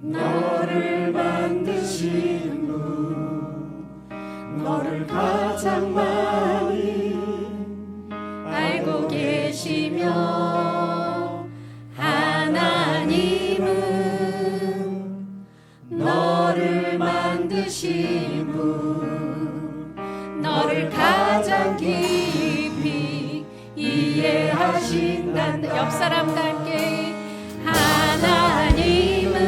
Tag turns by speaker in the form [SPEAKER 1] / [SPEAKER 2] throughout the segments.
[SPEAKER 1] 너를 만드신 분, 너를 가장 많이 알고 계시며, 하나님은 너를 만드신 분, 너를 가장 깊이 이해하신단다. 옆 사람과 함께 하나님은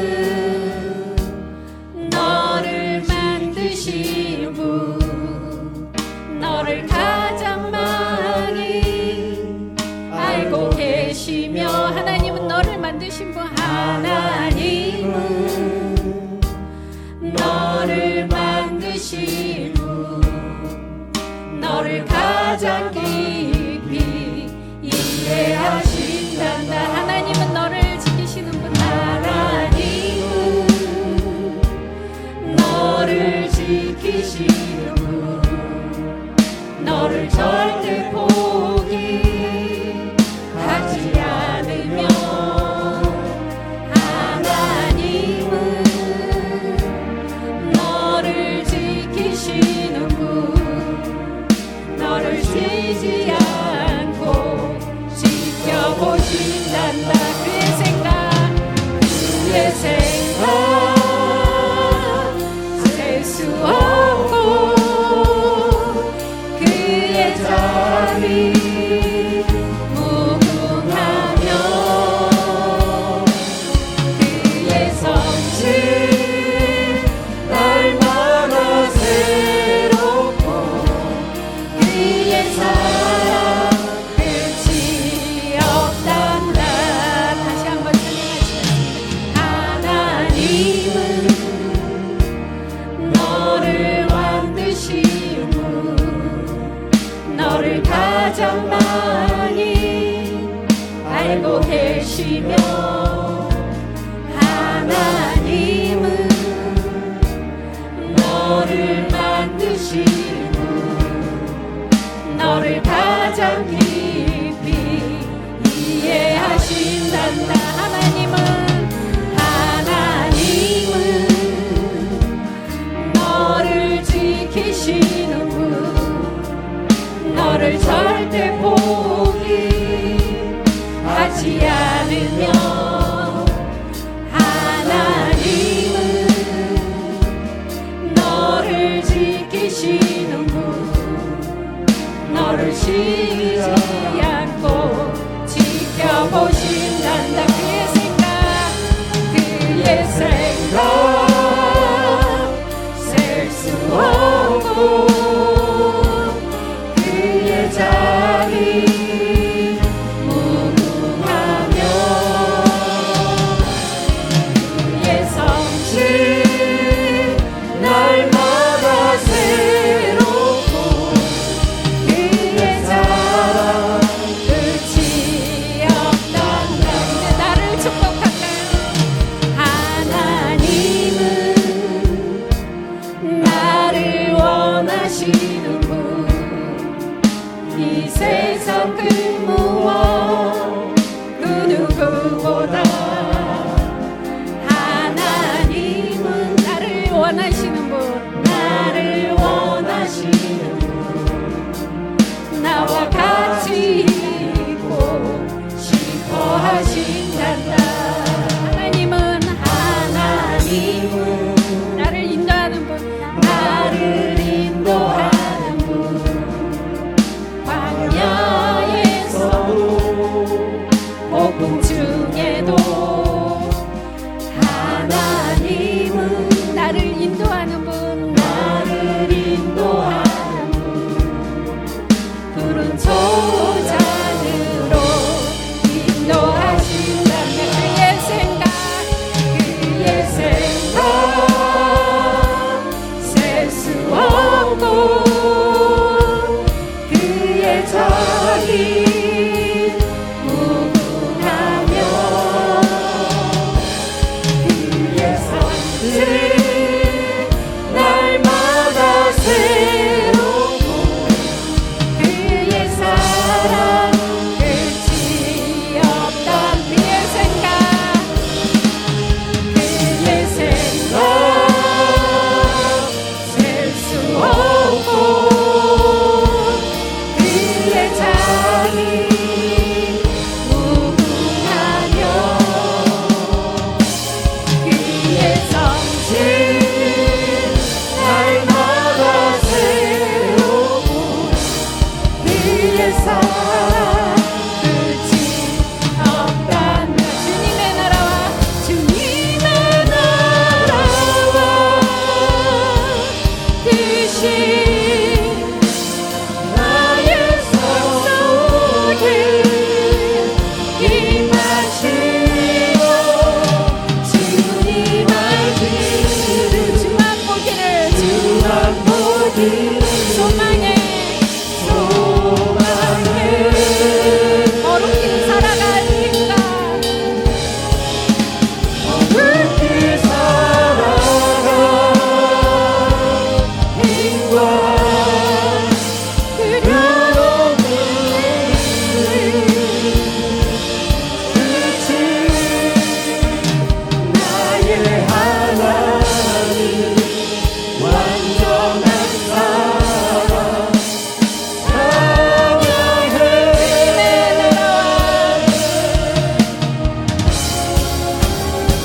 [SPEAKER 1] 너를 만드신 분, 너를 가장 많이 알고 계시며, 하나님은 너를 만드신 분, 하나님은 너를 만드신 분, 너를 가장 깊이 이해하신단다. 하나님은 너를 지키시는 분, 하나님은 너를 지키시는 분, 너를 절대 포기하지 않으며, 하나님은 너를 지키시는 분, 너를 쉬지 않고 지켜보신단다. 그의 생각, 그의 생각 셀 수 없고, 그의 자비 무궁하며, 그의 성실 날마다 새롭고, 그의 사랑 끝이 없단다. 다시 한번 찬양하시겠습니다. 하나님은 너를 만드신 분, 너를 가장 많이 알고 계시며, 하나님은 너를 만드신 분, 너를 가장 깊이 이해하신단다. 하나님은 너를 지키시는 분, 너를 절대 포기하지 않으며, 하나님은 너를 지키시는 분, 너를 쉬지 않고 지켜보신단다. 그의 생각, 그의 생각 셀 수 없고, 그의 자비 무궁하며, 그의 성실 날마다 새롭고, 그의 사랑 끝이 없단다. 이제 나를 축복할까요? 하나님은 나를 원하시는 분, 이 세상 그 무엇 그 누구보다 하나님은 나를 원하시는 분, 나를 원하시는 분, 나와 같이 있고 싶어 하신단다. 하나님은 나를 인도하는 분, 나를 인도하는 분, 광야의 나의 삶 끝이 없단 주님의 나라와 주님의 나라와 뜻이 나의 삶 속에 임하시고 주님 알기를 주만 보기를 소망에 어렵게 살아가니까 어렵게 살아가 힘과 그려놓는 끝이 나의 하나님 완전한 사랑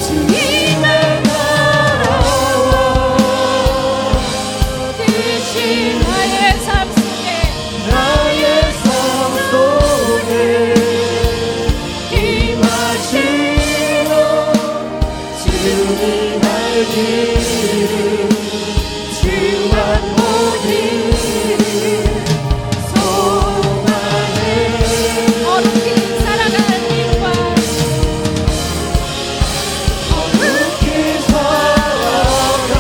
[SPEAKER 1] 주님의 나라와 뜻이 나의 삶 속에 임하시고 주님 알기를 주만 보기를 소망해 어렵게 살아가는 일과 어렵게 살아가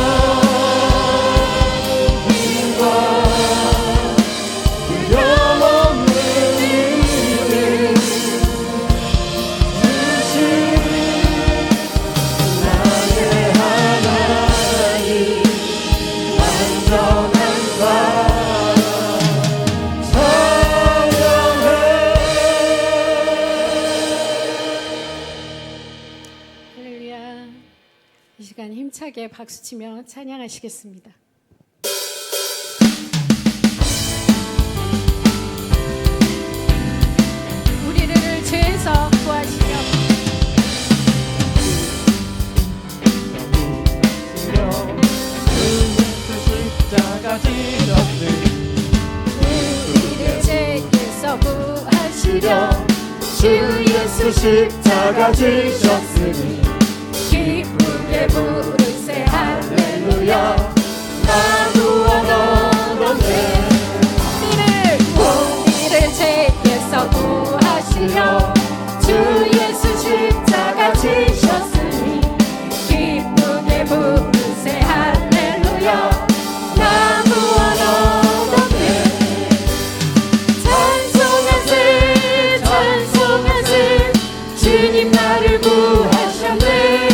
[SPEAKER 1] 힘과 그려먹는 일을 주신 나의 하나님 완전한 사랑 찬양해 할렐루야. 이 시간 힘차게 박수치며 찬양하시겠습니다. 우리를 죄에서 구하시며
[SPEAKER 2] 십자가 지셨으니
[SPEAKER 1] 우리를 죄에서 구하시려
[SPEAKER 2] 주 예수 십자가 지셨으니
[SPEAKER 1] 기쁘게 부르세 할렐루야.
[SPEAKER 2] 나 구원 얻었네.
[SPEAKER 1] 우리를 죄에서 구하시려 주 예수 십자가 지셨으니 기쁘게 부르세 할렐루야. 나 구원 얻었네. 찬송하세 찬송하세 주님 나를 구하셨네.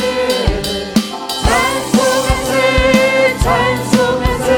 [SPEAKER 1] 찬송하세 찬송하세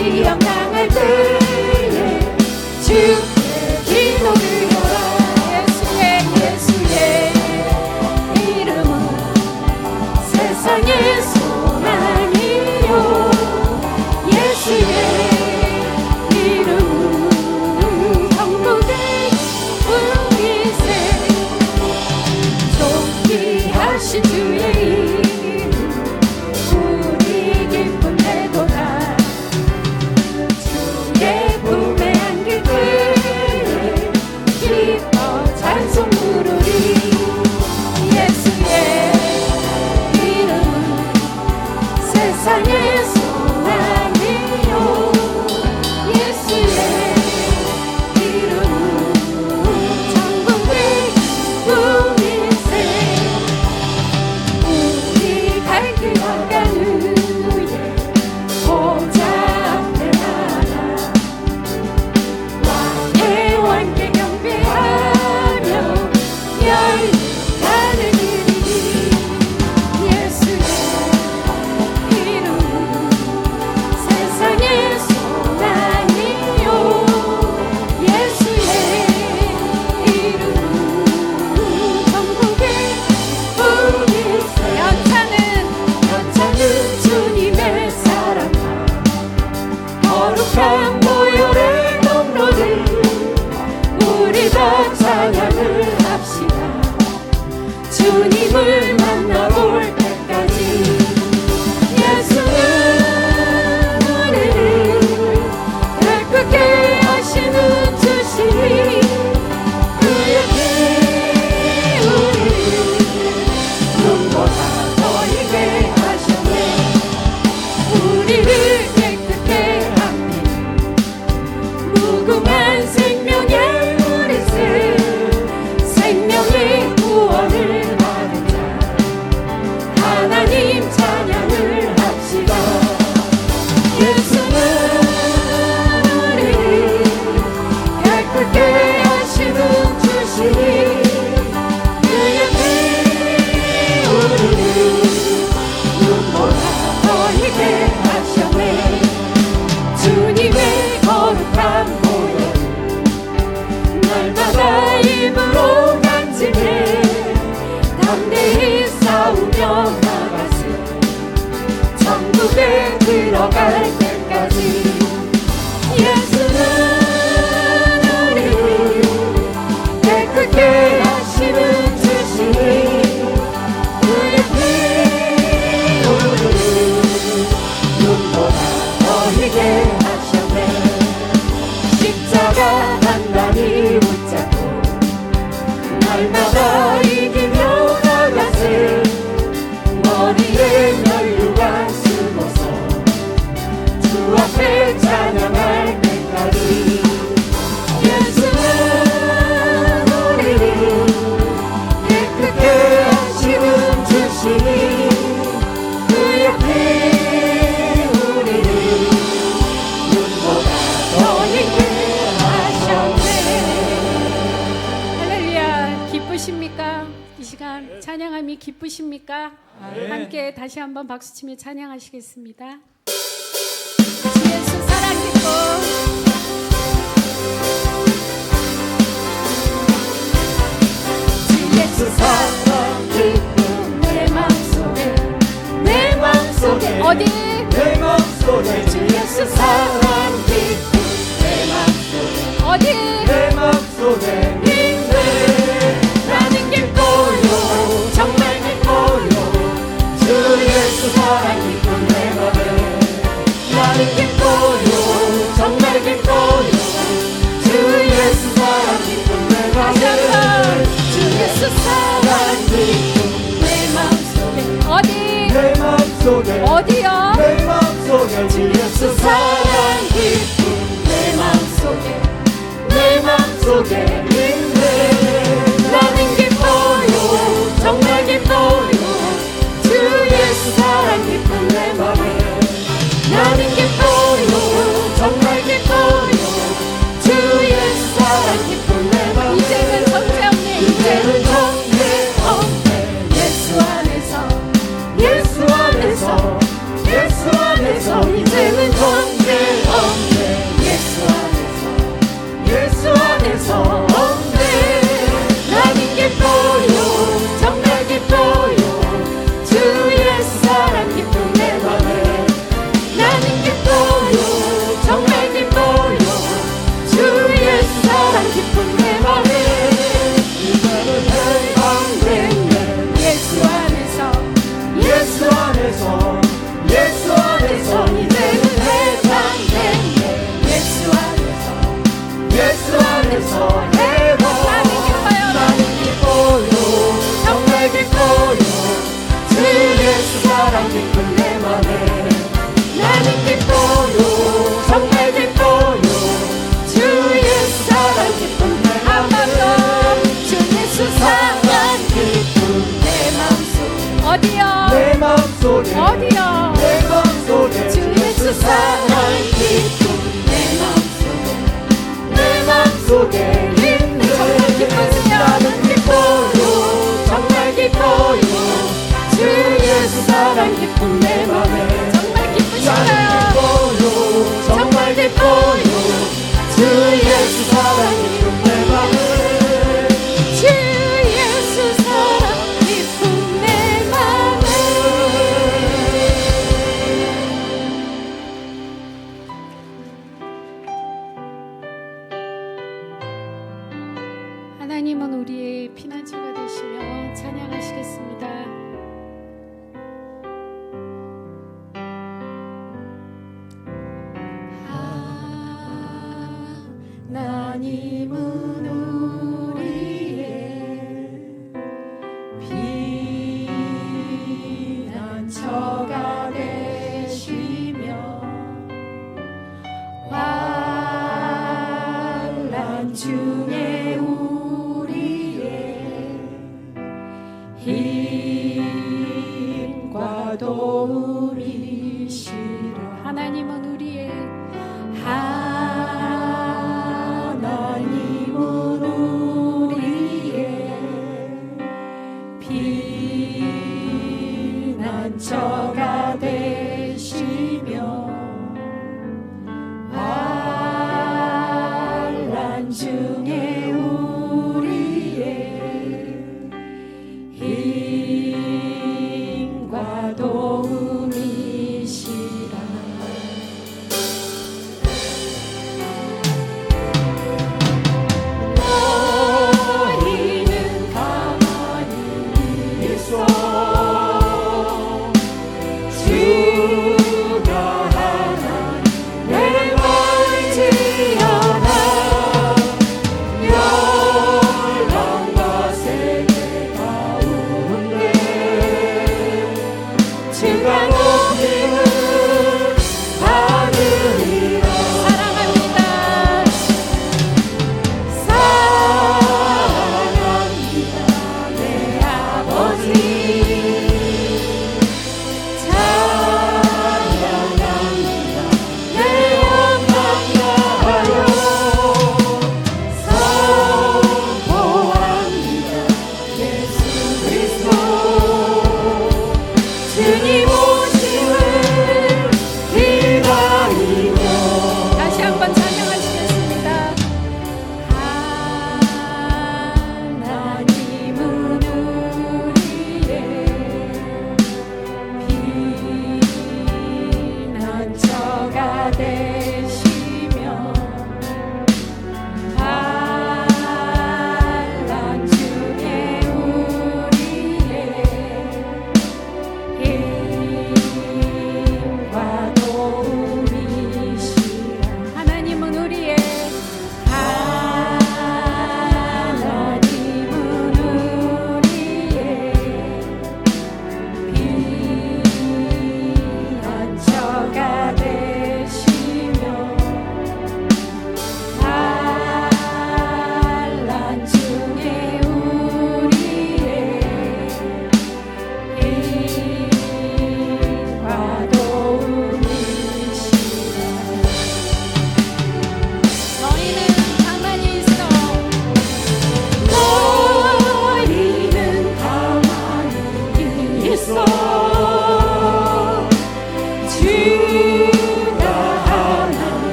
[SPEAKER 1] 시험 당할 때에 주의 기도드려라. 예수의 이름은 세상의 소망이요. 예수의 이름은 천국의 우리세. 존귀하신 주의 이름 우리 기쁨 되도다. 주의 품에 안길 때에 기뻐 찬송 부르리. 예수의 이름은 세상의 소망이요. 예수의 이름은 천국의 우리세. 우리 갈 길 가는 후에 보좌 앞에 나가 왕의 왕께 경배하며 열가는 일이니. 예수의 이름은 세상의 소망이요. 예수의 이름은 천국의 우리세. 연차는 주님의 사랑과 거룩한 보혈의 공로를 우리 다 찬양을 합시다. 주님을 만나볼 때까지. 예수는 우리를 깨끗게 하시는 주시니 그의 피 우리를 눈보다 더 있게 하셨네. 우리를 깨끗게 합니다. 무궁한 생명의 우리세. 생명의 구원을 받은 자 하나님 찬양을 합시다. 예수는 우리를 깨끗게 하시는 주시니 그의 피 우리를 눈보다 더 있게 하셨네. 주님의 거룩한 보혈 날마다 입으로 간증해 담대히 싸우며 나가세. 천국에 들어갈 때까지. 예수는 우리를 깨끗게 하시는 주시니 그의 피 우리를 눈보다 더 희게 하셨네. 십자가 단단히 붙잡고 날마다 이기며 나가세. 머리에 면류관 쓰고서 주 앞에 찬양할 때까지. 예수는 우리를 깨끗게 하시는 주시니 그의 피 우리를 눈보다 더 있게 하셨네. 할렐루야. 기쁘십니까? 이 시간 찬양함이 기쁘십니까? 함께 다시 한번 박수치며 찬양하시겠습니다. 주 예수 사랑 기쁨. 주 예수 사랑 기쁨 내 맘속에 어디?
[SPEAKER 2] 내 맘속에
[SPEAKER 1] 주 예수 사랑 기쁨 내 맘속에 어디?
[SPEAKER 2] 내 맘속에
[SPEAKER 1] 있네. 나는 기뻐요. 정말 기뻐요. 주 예수 사랑 기쁨 내 맘에. 나는 기뻐요. 정말 기뻐요. 주 예수 사랑 기쁨 내 맘에. 주 예수 사랑 기쁨 내 맘속에 어디?
[SPEAKER 2] 내 맘속에
[SPEAKER 1] 어디요?
[SPEAKER 2] 내 맘속에
[SPEAKER 1] 주 예수 사랑 기쁨 내 맘속에 내 맘속에 있네. 나는 기뻐요. 정말 기뻐요. 주 예수 사랑 기쁨 내 맘에. 나는 기뻐요. 정말 기뻐요. 주 예수 사랑 기쁨 내 맘에. 이제는 정죄 없네. 이제는 정죄 없네. 예수 안에서 예수 안에서 예수
[SPEAKER 2] 내 맘에
[SPEAKER 1] 정말 기쁘신가요?
[SPEAKER 2] 기뻐요 정말 기뻐요 주 예수 사랑 기쁨 내 맘에
[SPEAKER 1] 주 예수 사랑 기쁨 내 맘에. 하나님은 우리의 피난처가 되시며 찬양하시겠습니다. 하나님은 우리의 피난처가 되시며 환난 중에 우리의 힘과 도움이시라. 하나님은 우리의 하나님은 우리의 피난처가 되시며 환난 중에 우리의 힘과 도움이시라. 너희는 가만히 있어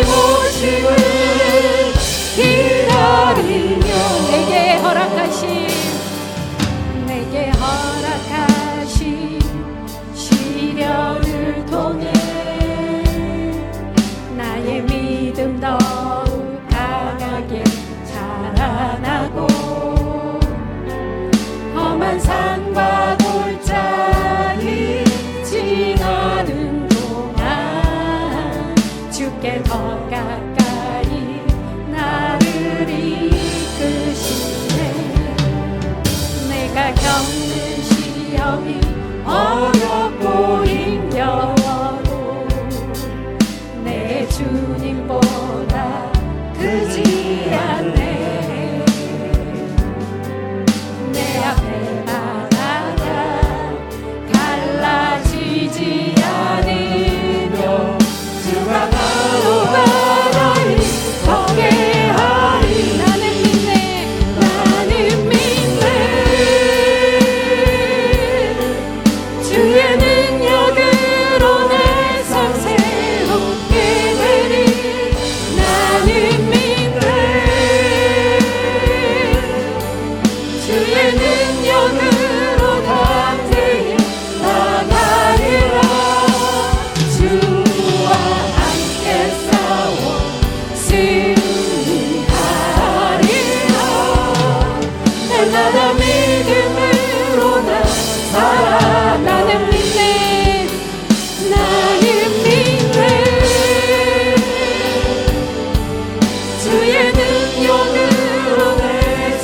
[SPEAKER 1] 오심을 기다리며 내게 허락하신 시련을 통해 나의 믿음 더욱 강하게 자라나고 험한 산과 골짜기 지나는 동안 주께 더 가까이 나를 이끄시네. 내가 겪는 시험이 어렵고 힘겨워도 내 주님보다 크지 않네. 내 앞에 바다가 갈라지지 않으며 주가 바다를 경계하리. 나는 믿네 주의 능력으로 내 삶 새롭게 되리. 나는 믿네 주의 능력으로 담대히 나가리라. 주와 함께 싸워 승리하리라. 날마다 믿음으로 나 살아. 나는 믿네 주의 능력으로 내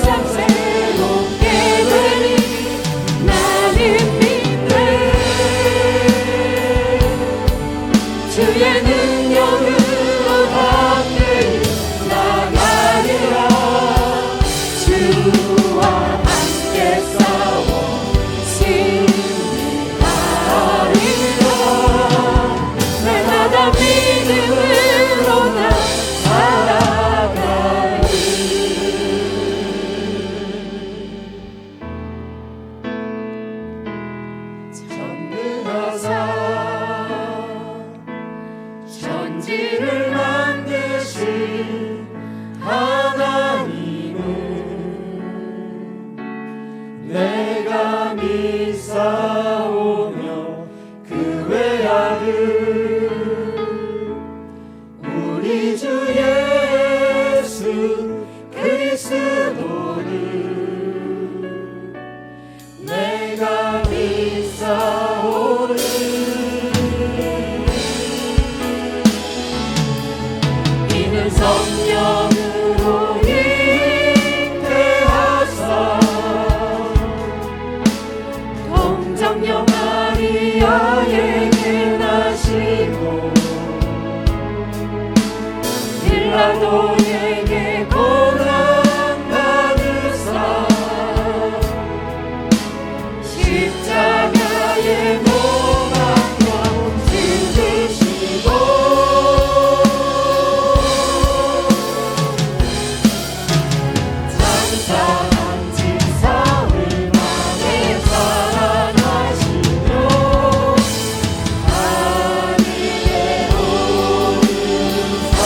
[SPEAKER 1] 삶 새롭게 되리. 나는 믿네 주의 능력으로 담대히 나가리라. 주와 함께 싸워 승리하리라. 날마다 믿음으로 나 살아가리.
[SPEAKER 2] 전능하사 천지를 만드신 하나님은 내가 믿사오며 그 외아들 우리 주 예수 그리스도를 내가 믿사오니 이는 성령으로 잉태하사 동정녀 마리아에게 나시고 빌라도에게 고난 받으사 십자가에 못 박혀 죽으시고 장사한 지사흘 만에 살아나시며 하늘에 오르사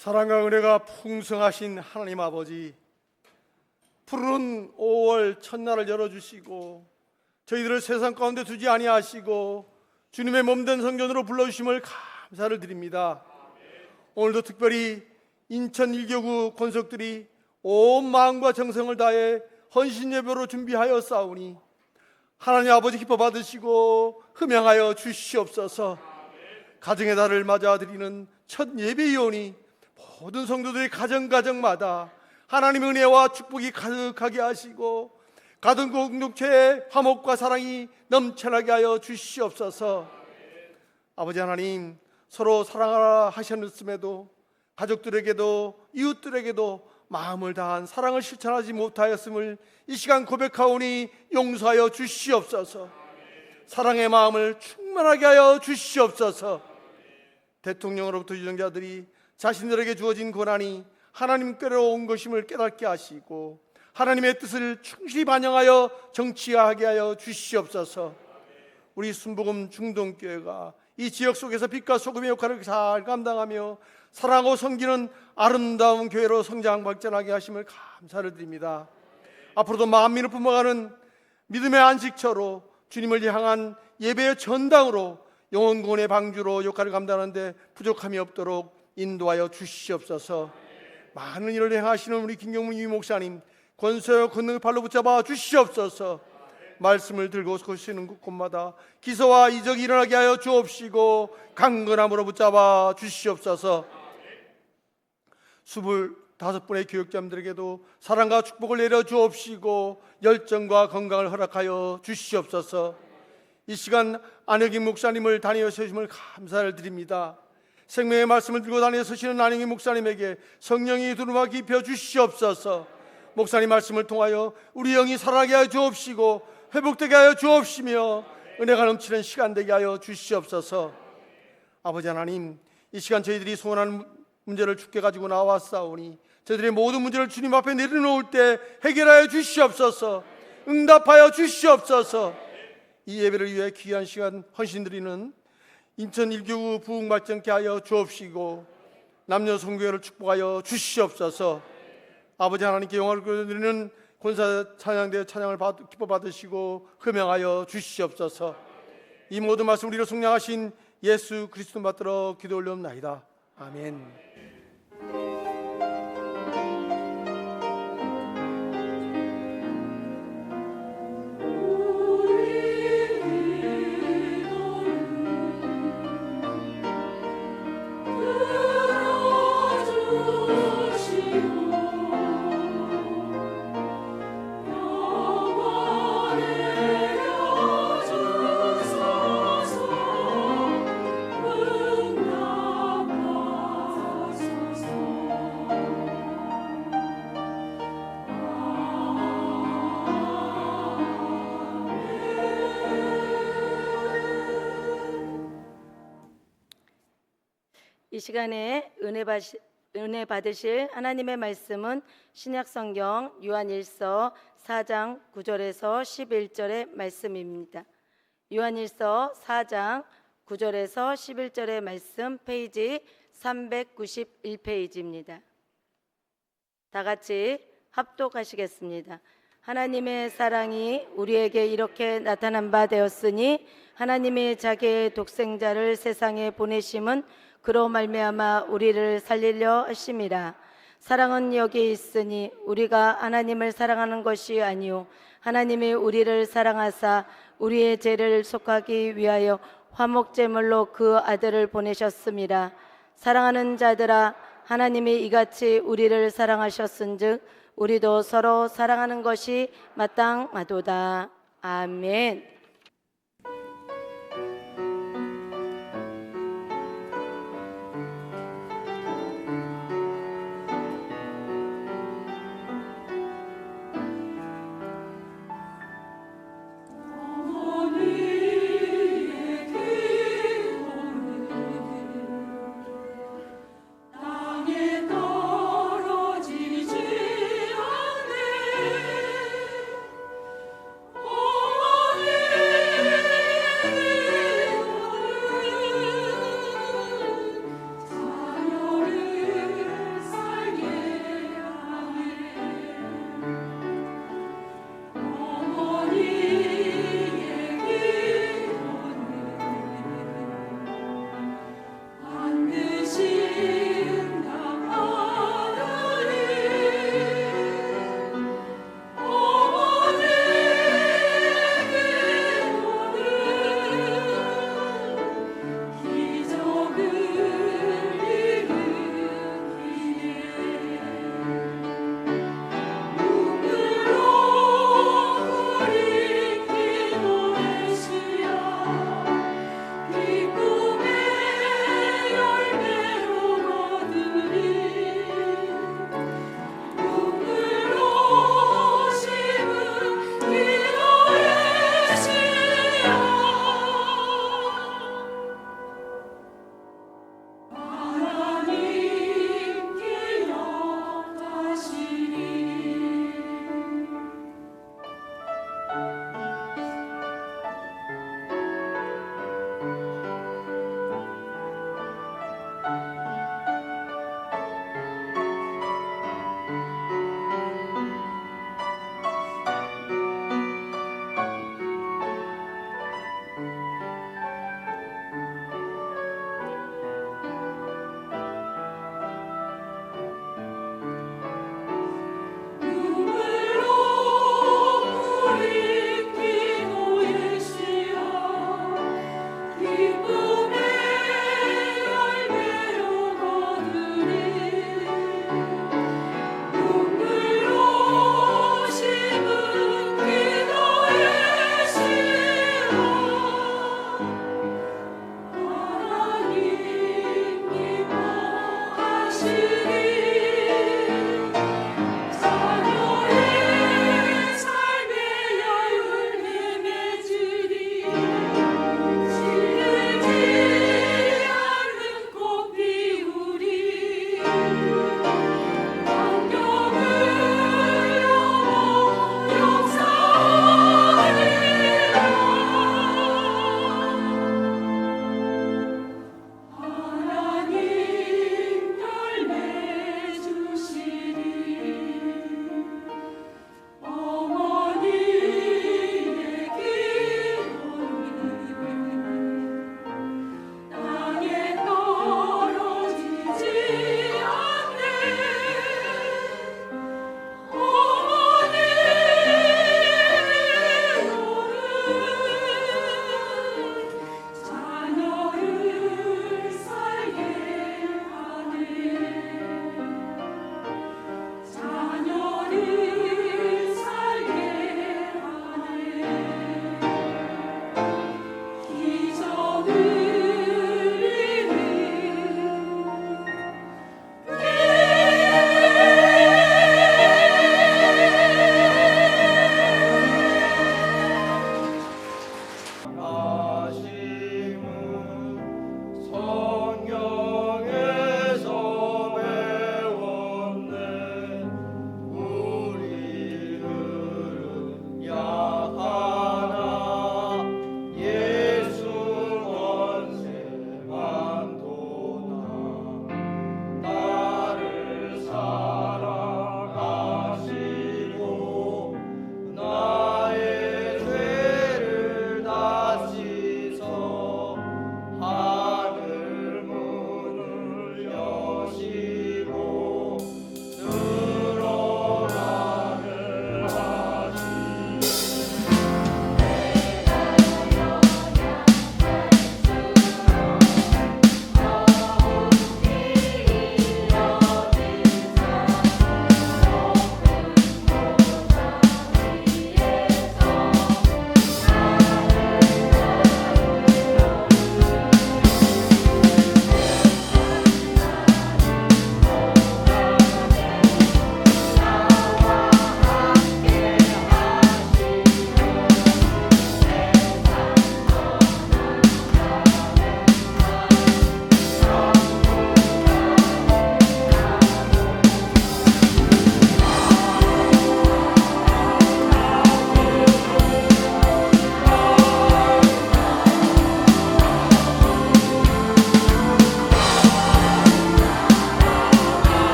[SPEAKER 3] 사랑과 은혜가 풍성하신 하나님 아버지, 푸른 5월 첫날을 열어주시고 저희들을 세상 가운데 두지 아니하시고 주님의 몸된 성전으로 불러주심을 감사를 드립니다. 오늘도 특별히 인천 일교구 권속들이 온 마음과 정성을 다해 헌신 예배로 준비하여 싸우니 하나님 아버지 기뻐 받으시고 흠양하여 주시옵소서. 가정의 달을 맞아 드리는 첫 예배이오니 모든 성도들이 가정마다 하나님의 은혜와 축복이 가득하게 하시고 가정 공동체의 화목과 사랑이 넘쳐나게 하여 주시옵소서. 아버지 하나님, 서로 사랑하라 하셨음에도 가족들에게도 이웃들에게도 마음을 다한 사랑을 실천하지 못하였음을 이 시간 고백하오니 용서하여 주시옵소서. 사랑의 마음을 충만하게 하여 주시옵소서. 대통령으로부터 유정자들이 자신들에게 주어진 권한이 하나님께로 온 것임을 깨닫게 하시고 하나님의 뜻을 충실히 반영하여 정치하게 하여 주시옵소서. 우리 순복음 중동교회가 이 지역 속에서 빛과 소금의 역할을 잘 감당하며 사랑하고 섬기는 아름다운 교회로 성장 발전하게 하심을 감사를 드립니다. 앞으로도 만민을 품어가는 믿음의 안식처로 주님을 향한 예배의 전당으로 영혼구원의 방주로 역할을 감당하는데 부족함이 없도록 인도하여 주시옵소서. 많은 일을 행하시는 우리 김경문 유목사님 권세와 권능을 발로 붙잡아 주시옵소서. 말씀을 들고 서시는 곳마다 기사와 이적이 일어나게 하여 주옵시고 강건함으로 붙잡아 주시옵소서. 25분의 교육자들에게도 사랑과 축복을 내려 주옵시고 열정과 건강을 허락하여 주시옵소서. 이 시간 안혁인 목사님을 다니어 세심을 감사를 드립니다. 생명의 말씀을 들고 다니어 서시는 안혁인 목사님에게 성령이 두루마 깊여 주시옵소서. 목사님 말씀을 통하여 우리 영이 살아나게 하여 주옵시고 회복되게 하여 주옵시며 은혜가 넘치는 시간 되게 하여 주시옵소서. 아버지 하나님, 이 시간 저희들이 소원하는 문제를 주께 가지고 나왔사오니 저희들의 모든 문제를 주님 앞에 내려놓을 때 해결하여 주시옵소서. 응답하여 주시옵소서. 이 예배를 위해 귀한 시간 헌신드리는 인천 일교구 부흥 발전케 하여 주옵시고 남녀 성교회를 축복하여 주시옵소서. 아버지 하나님께 영광을 드리는 권사 찬양대 찬양을 기뻐 받으시고 흠양하여 주시옵소서. 이 모든 말씀 우리를 속량하신 예수 그리스도 받들어 기도 올려옵나이다. 아멘.
[SPEAKER 1] 이 시간에 은혜 받으실 하나님의 말씀은 신약성경 요한일서 4장 9절에서 11절의 말씀입니다. 요한일서 4장 9절에서 11절의 말씀 페이지 391페이지입니다. 다 같이 합독하시겠습니다. 하나님의 사랑이 우리에게 이렇게 나타난 바 되었으니 하나님이 자기의 독생자를 세상에 보내심은 그로 말미암아 우리를 살리려 하심이라. 사랑은 여기 있으니 우리가 하나님을 사랑하는 것이 아니요 하나님이 우리를 사랑하사 우리의 죄를 속하기 위하여 화목제물로 그 아들을 보내셨음이라. 사랑하는 자들아, 하나님이 이같이 우리를 사랑하셨은즉 우리도 서로 사랑하는 것이 마땅하도다. 아멘.
[SPEAKER 2] 어머니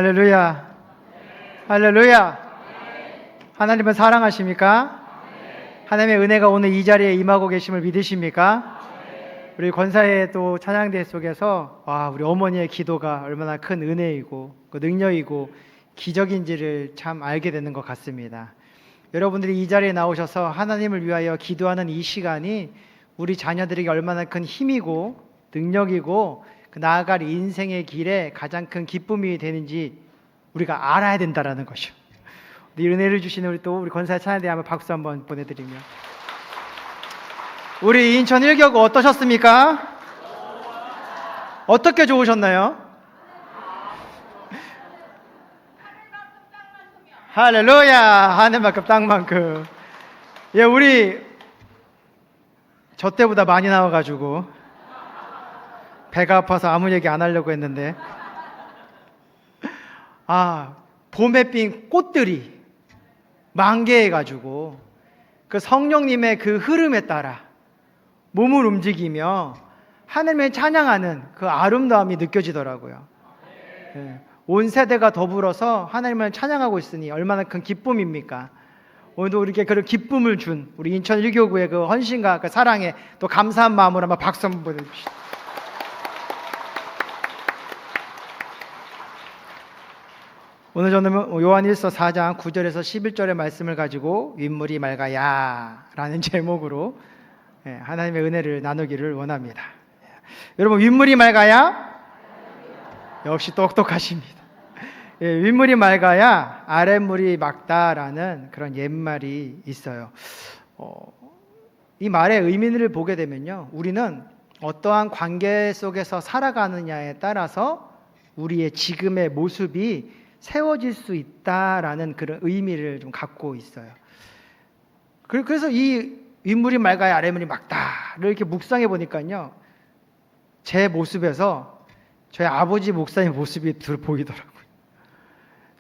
[SPEAKER 4] 할렐루야. 할렐루야. 하나님은 사랑하십니까? 하나님의 은혜가 오늘 이 자리에 임하고 계심을 믿으십니까? 우리 권사의 또 찬양대 속에서 우리 어머니의 기도가 얼마나 큰 은혜이고 그 능력이고 기적인지를 참 알게 되는 것 같습니다. 여러분들이 이 자리에 나오셔서 하나님을 위하여 기도하는 이 시간이 우리 자녀들에게 얼마나 큰 힘이고 능력이고 그 나아갈 인생의 길에 가장 큰 기쁨이 되는지 우리가 알아야 된다라는 것이요. 이 은혜를 주시는 우리 권사의 찬양대 한번 박수 한번 보내드리며, 우리 인천 1교구 어떠셨습니까? 어떻게 좋으셨나요? 할렐루야. 하늘만큼 땅만큼. 예, 우리 저 때보다 많이 나와가지고 배가 아파서 아무 얘기 안 하려고 했는데, 봄에 핀 꽃들이 만개해가지고 그 성령님의 그 흐름에 따라 몸을 움직이며 하나님을 찬양하는 그 아름다움이 느껴지더라고요. 예, 온 세대가 더불어서 하나님을 찬양하고 있으니 얼마나 큰 기쁨입니까? 오늘도 우리에게 그런 기쁨을 준 우리 인천 1교구의 그 헌신과 그 사랑에 또 감사한 마음으로 한번 박수 한번 보내주시죠. 오늘 저는 요한일서 4장 9절에서 11절의 말씀을 가지고 윗물이 맑아야 라는 제목으로 하나님의 은혜를 나누기를 원합니다. 여러분, 윗물이 맑아야 역시 똑똑하십니다. 윗물이 맑아야 아랫물이 맑다라는 그런 옛말이 있어요. 이 말의 의미를 보게 되면요, 우리는 어떠한 관계 속에서 살아가느냐에 따라서 우리의 지금의 모습이 세워질 수 있다라는 그런 의미를 좀 갖고 있어요. 그래서 이 윗물이 맑아야 아랫물이 맑다를 이렇게 묵상해 보니까요, 제 모습에서 저희 아버지 목사님 모습이 보이더라고요.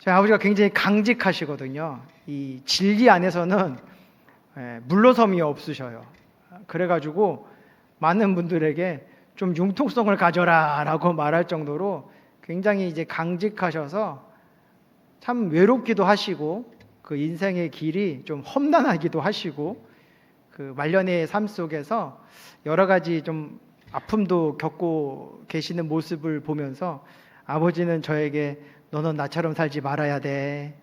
[SPEAKER 4] 저희 아버지가 굉장히 강직하시거든요. 이 진리 안에서는 물러섬이 없으셔요. 그래가지고 많은 분들에게 좀 융통성을 가져라라고 말할 정도로 굉장히 이제 강직하셔서 참 외롭기도 하시고 그 인생의 길이 좀 험난하기도 하시고 그 말년의 삶 속에서 여러 가지 좀 아픔도 겪고 계시는 모습을 보면서 아버지는 저에게 너는 나처럼 살지 말아야 돼.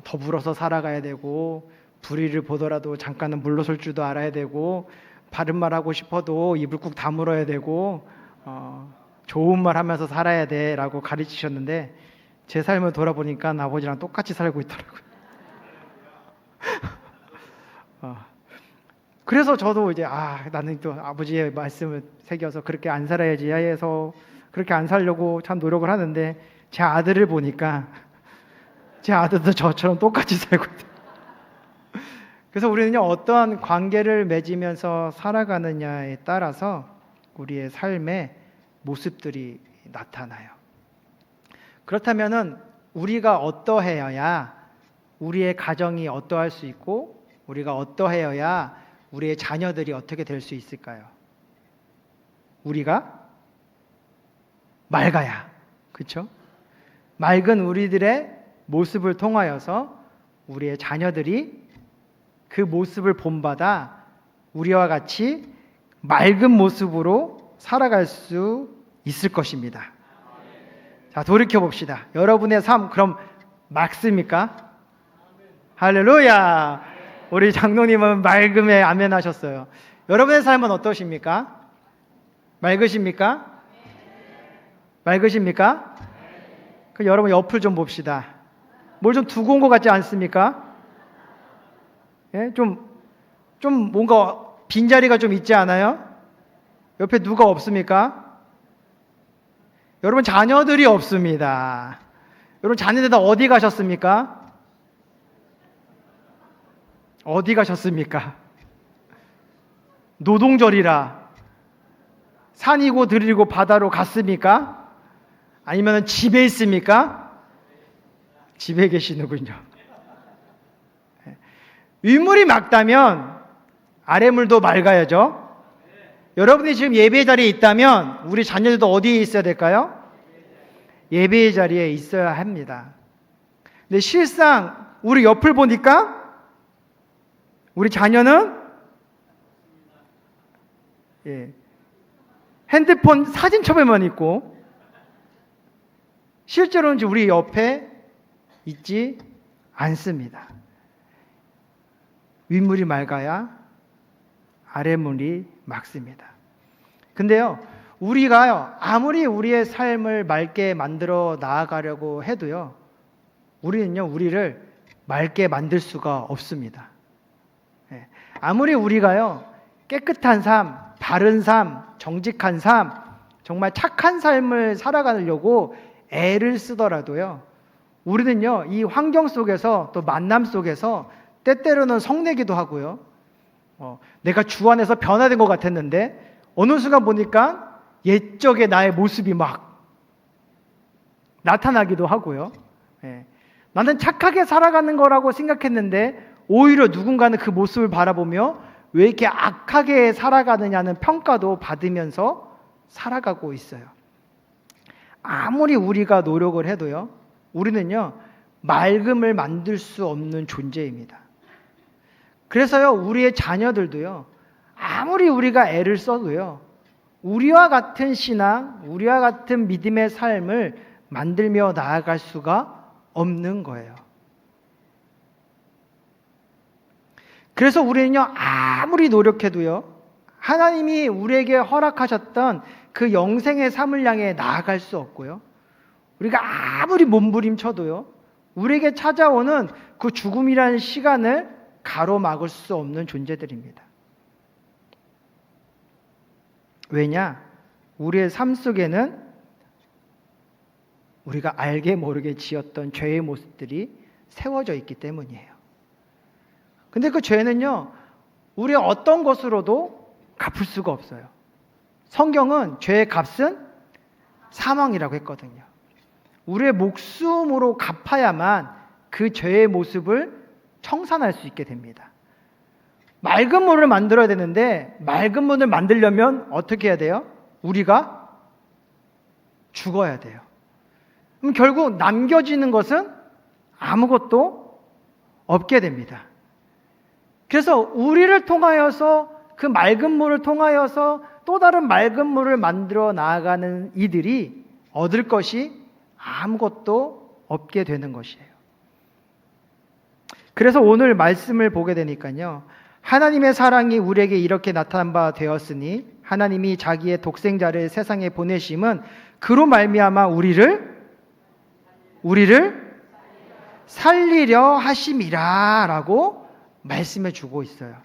[SPEAKER 4] 더불어서 살아가야 되고 불의를 보더라도 잠깐은 물러설 줄도 알아야 되고 바른 말 하고 싶어도 입을 꾹 다물어야 되고 좋은 말 하면서 살아야 돼 라고 가르치셨는데 제 삶을 돌아보니까 아버지랑 똑같이 살고 있더라고요. 그래서 저도 이제 나는 또 아버지의 말씀을 새겨서 그렇게 안 살아야지 해서 그렇게 안 살려고 참 노력을 하는데 제 아들을 보니까 제 아들도 저처럼 똑같이 살고 있어요. 그래서 우리는요, 어떠한 관계를 맺으면서 살아가느냐에 따라서 우리의 삶의 모습들이 나타나요. 그렇다면은 우리가 어떠해야 우리의 가정이 어떠할 수 있고 우리가 어떠해야 우리의 자녀들이 어떻게 될 수 있을까요? 우리가 맑아야, 그렇죠? 맑은 우리들의 모습을 통하여서 우리의 자녀들이 그 모습을 본받아 우리와 같이 맑은 모습으로 살아갈 수 있을 것입니다. 자, 돌이켜 봅시다. 여러분의 삶 그럼 맑습니까? 할렐루야. 우리 장로님은 맑음에 아멘 하셨어요. 여러분의 삶은 어떠십니까? 맑으십니까? 맑으십니까? 그 여러분 옆을 좀 봅시다. 뭘 좀 두고 온 것 같지 않습니까? 예? 좀 뭔가 빈자리가 좀 있지 않아요? 옆에 누가 없습니까? 여러분 자녀들이 없습니다. 여러분 자녀들 다 어디 가셨습니까? 어디 가셨습니까? 노동절이라 산이고 들이고 바다로 갔습니까? 아니면 집에 있습니까? 집에 계시는군요. 윗물이 맑다면 아랫물도 맑아야죠. 여러분이 지금 예배 자리에 있다면 우리 자녀들도 어디에 있어야 될까요? 예배의 자리에 있어야 합니다. 근데 실상 우리 옆을 보니까 우리 자녀는 핸드폰 사진첩에만 있고 실제로는 우리 옆에 있지 않습니다. 윗물이 맑아야 아랫물이 맑습니다. 근데요, 우리가요, 아무리 우리의 삶을 맑게 만들어 나아가려고 해도요, 우리는요, 우리를 맑게 만들 수가 없습니다. 아무리 우리가요, 깨끗한 삶, 바른 삶, 정직한 삶, 정말 착한 삶을 살아가려고 애를 쓰더라도요, 우리는요, 이 환경 속에서 또 만남 속에서 때때로는 성내기도 하고요, 내가 주 안에서 변화된 것 같았는데 어느 순간 보니까 옛적의 나의 모습이 막 나타나기도 하고요. 나는 착하게 살아가는 거라고 생각했는데 오히려 누군가는 그 모습을 바라보며 왜 이렇게 악하게 살아가느냐는 평가도 받으면서 살아가고 있어요. 아무리 우리가 노력을 해도요, 우리는요, 맑음을 만들 수 없는 존재입니다. 그래서요, 우리의 자녀들도요, 아무리 우리가 애를 써도요, 우리와 같은 신앙, 우리와 같은 믿음의 삶을 만들며 나아갈 수가 없는 거예요. 그래서 우리는요, 아무리 노력해도요, 하나님이 우리에게 허락하셨던 그 영생의 삶을 향해 나아갈 수 없고요, 우리가 아무리 몸부림쳐도요, 우리에게 찾아오는 그 죽음이라는 시간을 가로막을 수 없는 존재들입니다. 왜냐? 우리의 삶 속에는 우리가 알게 모르게 지었던 죄의 모습들이 세워져 있기 때문이에요. 근데 그 죄는요, 우리의 어떤 것으로도 갚을 수가 없어요. 성경은 죄의 값은 사망이라고 했거든요. 우리의 목숨으로 갚아야만 그 죄의 모습을 청산할 수 있게 됩니다. 맑은 물을 만들어야 되는데 맑은 물을 만들려면 어떻게 해야 돼요? 우리가 죽어야 돼요. 그럼 결국 남겨지는 것은 아무것도 없게 됩니다. 그래서 우리를 통하여서 그 맑은 물을 통하여서 또 다른 맑은 물을 만들어 나아가는 이들이 얻을 것이 아무것도 없게 되는 것이에요. 그래서 오늘 말씀을 보게 되니까요, 하나님의 사랑이 우리에게 이렇게 나타난 바 되었으니 하나님이 자기의 독생자를 세상에 보내심은 그로 말미암아 우리를 살리려 하심이라 라고 말씀해 주고 있어요.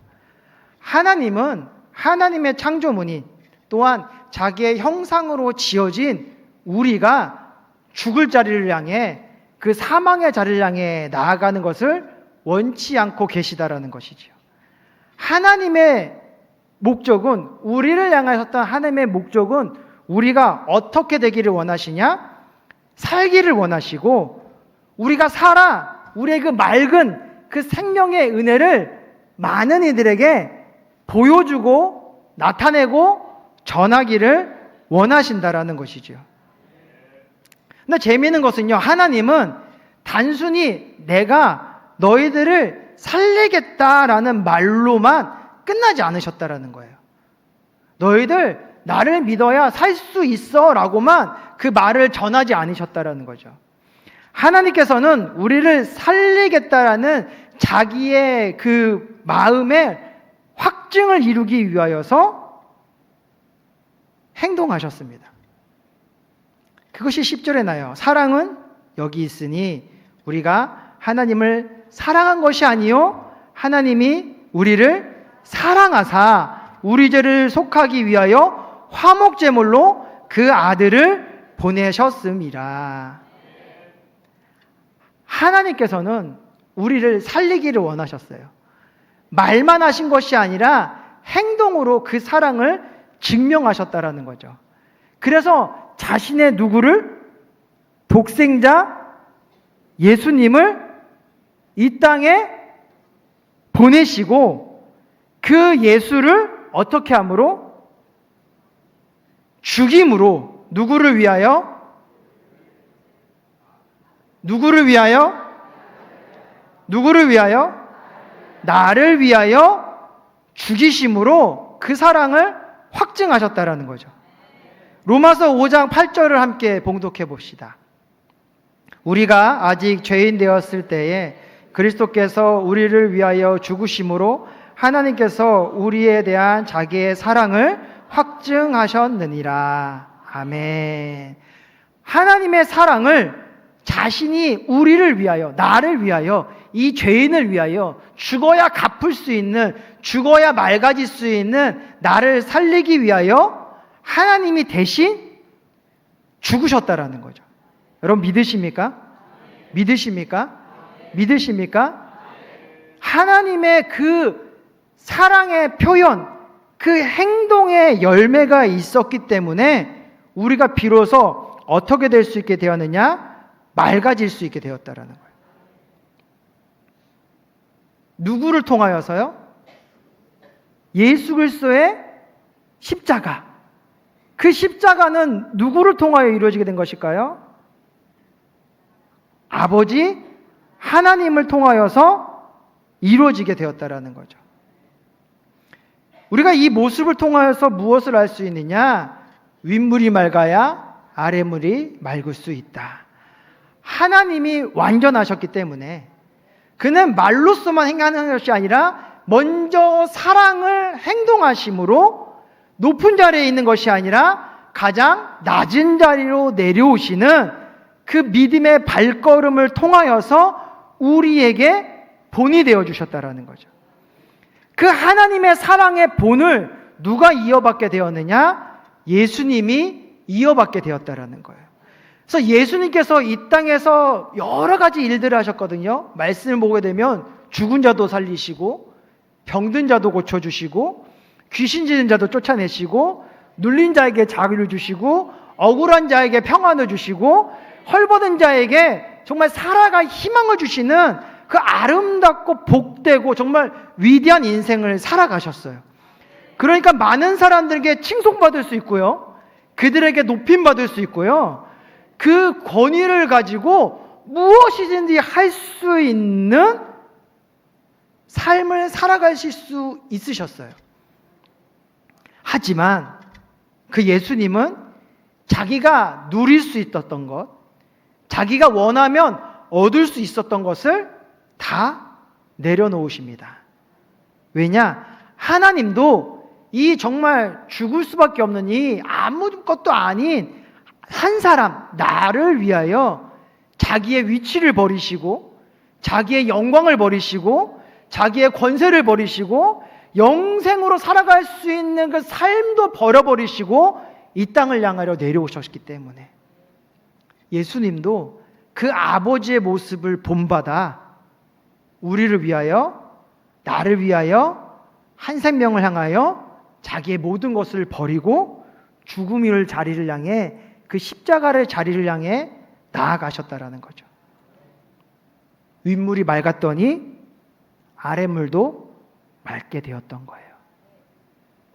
[SPEAKER 4] 하나님은 하나님의 창조물인 또한 자기의 형상으로 지어진 우리가 죽을 자리를 향해 그 사망의 자리를 향해 나아가는 것을 원치 않고 계시다라는 것이죠. 하나님의 목적은, 우리를 향하셨던 하나님의 목적은 우리가 어떻게 되기를 원하시냐? 살기를 원하시고, 우리가 살아 우리의 그 맑은 그 생명의 은혜를 많은 이들에게 보여주고 나타내고 전하기를 원하신다라는 것이죠. 근데 재미있는 것은요, 하나님은 단순히 내가 너희들을 살리겠다라는 말로만 끝나지 않으셨다라는 거예요. 너희들 나를 믿어야 살 수 있어 라고만 그 말을 전하지 않으셨다라는 거죠. 하나님께서는 우리를 살리겠다라는 자기의 그 마음의 확증을 이루기 위하여서 행동하셨습니다. 그것이 10절에 나요. 사랑은 여기 있으니 우리가 하나님을 사랑한 것이 아니요 하나님이 우리를 사랑하사 우리 죄를 속하기 위하여 화목제물로 그 아들을 보내셨음이라. 하나님께서는 우리를 살리기를 원하셨어요. 말만 하신 것이 아니라 행동으로 그 사랑을 증명하셨다라는 거죠. 그래서 자신의 누구를? 독생자 예수님을 이 땅에 보내시고 그 예수를 어떻게 함으로? 죽임으로 누구를 위하여? 누구를 위하여? 누구를 위하여? 나를 위하여 죽이심으로 그 사랑을 확증하셨다라는 거죠. 로마서 5장 8절을 함께 봉독해 봅시다. 우리가 아직 죄인 되었을 때에 그리스도께서 우리를 위하여 죽으심으로 하나님께서 우리에 대한 자기의 사랑을 확증하셨느니라. 아멘. 하나님의 사랑을 자신이 우리를 위하여, 나를 위하여, 이 죄인을 위하여 죽어야 갚을 수 있는, 죽어야 맑아질 수 있는 나를 살리기 위하여 하나님이 대신 죽으셨다라는 거죠. 여러분 믿으십니까? 믿으십니까? 믿으십니까? 하나님의 그 사랑의 표현, 그 행동의 열매가 있었기 때문에 우리가 비로소 어떻게 될 수 있게 되었느냐? 맑아질 수 있게 되었다라는 거예요. 누구를 통하여서요? 예수 그리스도의 십자가. 그 십자가는 누구를 통하여 이루어지게 된 것일까요? 아버지 하나님을 통하여서 이루어지게 되었다라는 거죠. 우리가 이 모습을 통하여서 무엇을 알 수 있느냐? 윗물이 맑아야 아랫물이 맑을 수 있다. 하나님이 완전하셨기 때문에 그는 말로서만 행하는 것이 아니라 먼저 사랑을 행동하심으로 높은 자리에 있는 것이 아니라 가장 낮은 자리로 내려오시는 그 믿음의 발걸음을 통하여서 우리에게 본이 되어 주셨다라는 거죠. 그 하나님의 사랑의 본을 누가 이어받게 되었느냐? 예수님이 이어받게 되었다라는 거예요. 그래서 예수님께서 이 땅에서 여러 가지 일들을 하셨거든요. 말씀을 보게 되면 죽은 자도 살리시고 병든 자도 고쳐주시고 귀신 지는 자도 쫓아내시고 눌린 자에게 자유를 주시고 억울한 자에게 평안을 주시고 헐벗은 자에게 정말 살아갈 희망을 주시는 그 아름답고 복되고 정말 위대한 인생을 살아가셨어요. 그러니까 많은 사람들에게 칭송받을 수 있고요. 그들에게 높임받을 수 있고요. 그 권위를 가지고 무엇이든지 할 수 있는 삶을 살아가실 수 있으셨어요. 하지만 그 예수님은 자기가 누릴 수 있었던 것, 자기가 원하면 얻을 수 있었던 것을 다 내려놓으십니다. 왜냐? 하나님도 이 정말 죽을 수밖에 없는 이 아무것도 아닌 한 사람, 나를 위하여 자기의 위치를 버리시고 자기의 영광을 버리시고 자기의 권세를 버리시고 영생으로 살아갈 수 있는 그 삶도 버려버리시고 이 땅을 향하여 내려오셨기 때문에 예수님도 그 아버지의 모습을 본받아 우리를 위하여, 나를 위하여 한 생명을 향하여 자기의 모든 것을 버리고 죽음의 자리를 향해, 그 십자가의 자리를 향해 나아가셨다라는 거죠. 윗물이 맑았더니 아랫물도 맑게 되었던 거예요.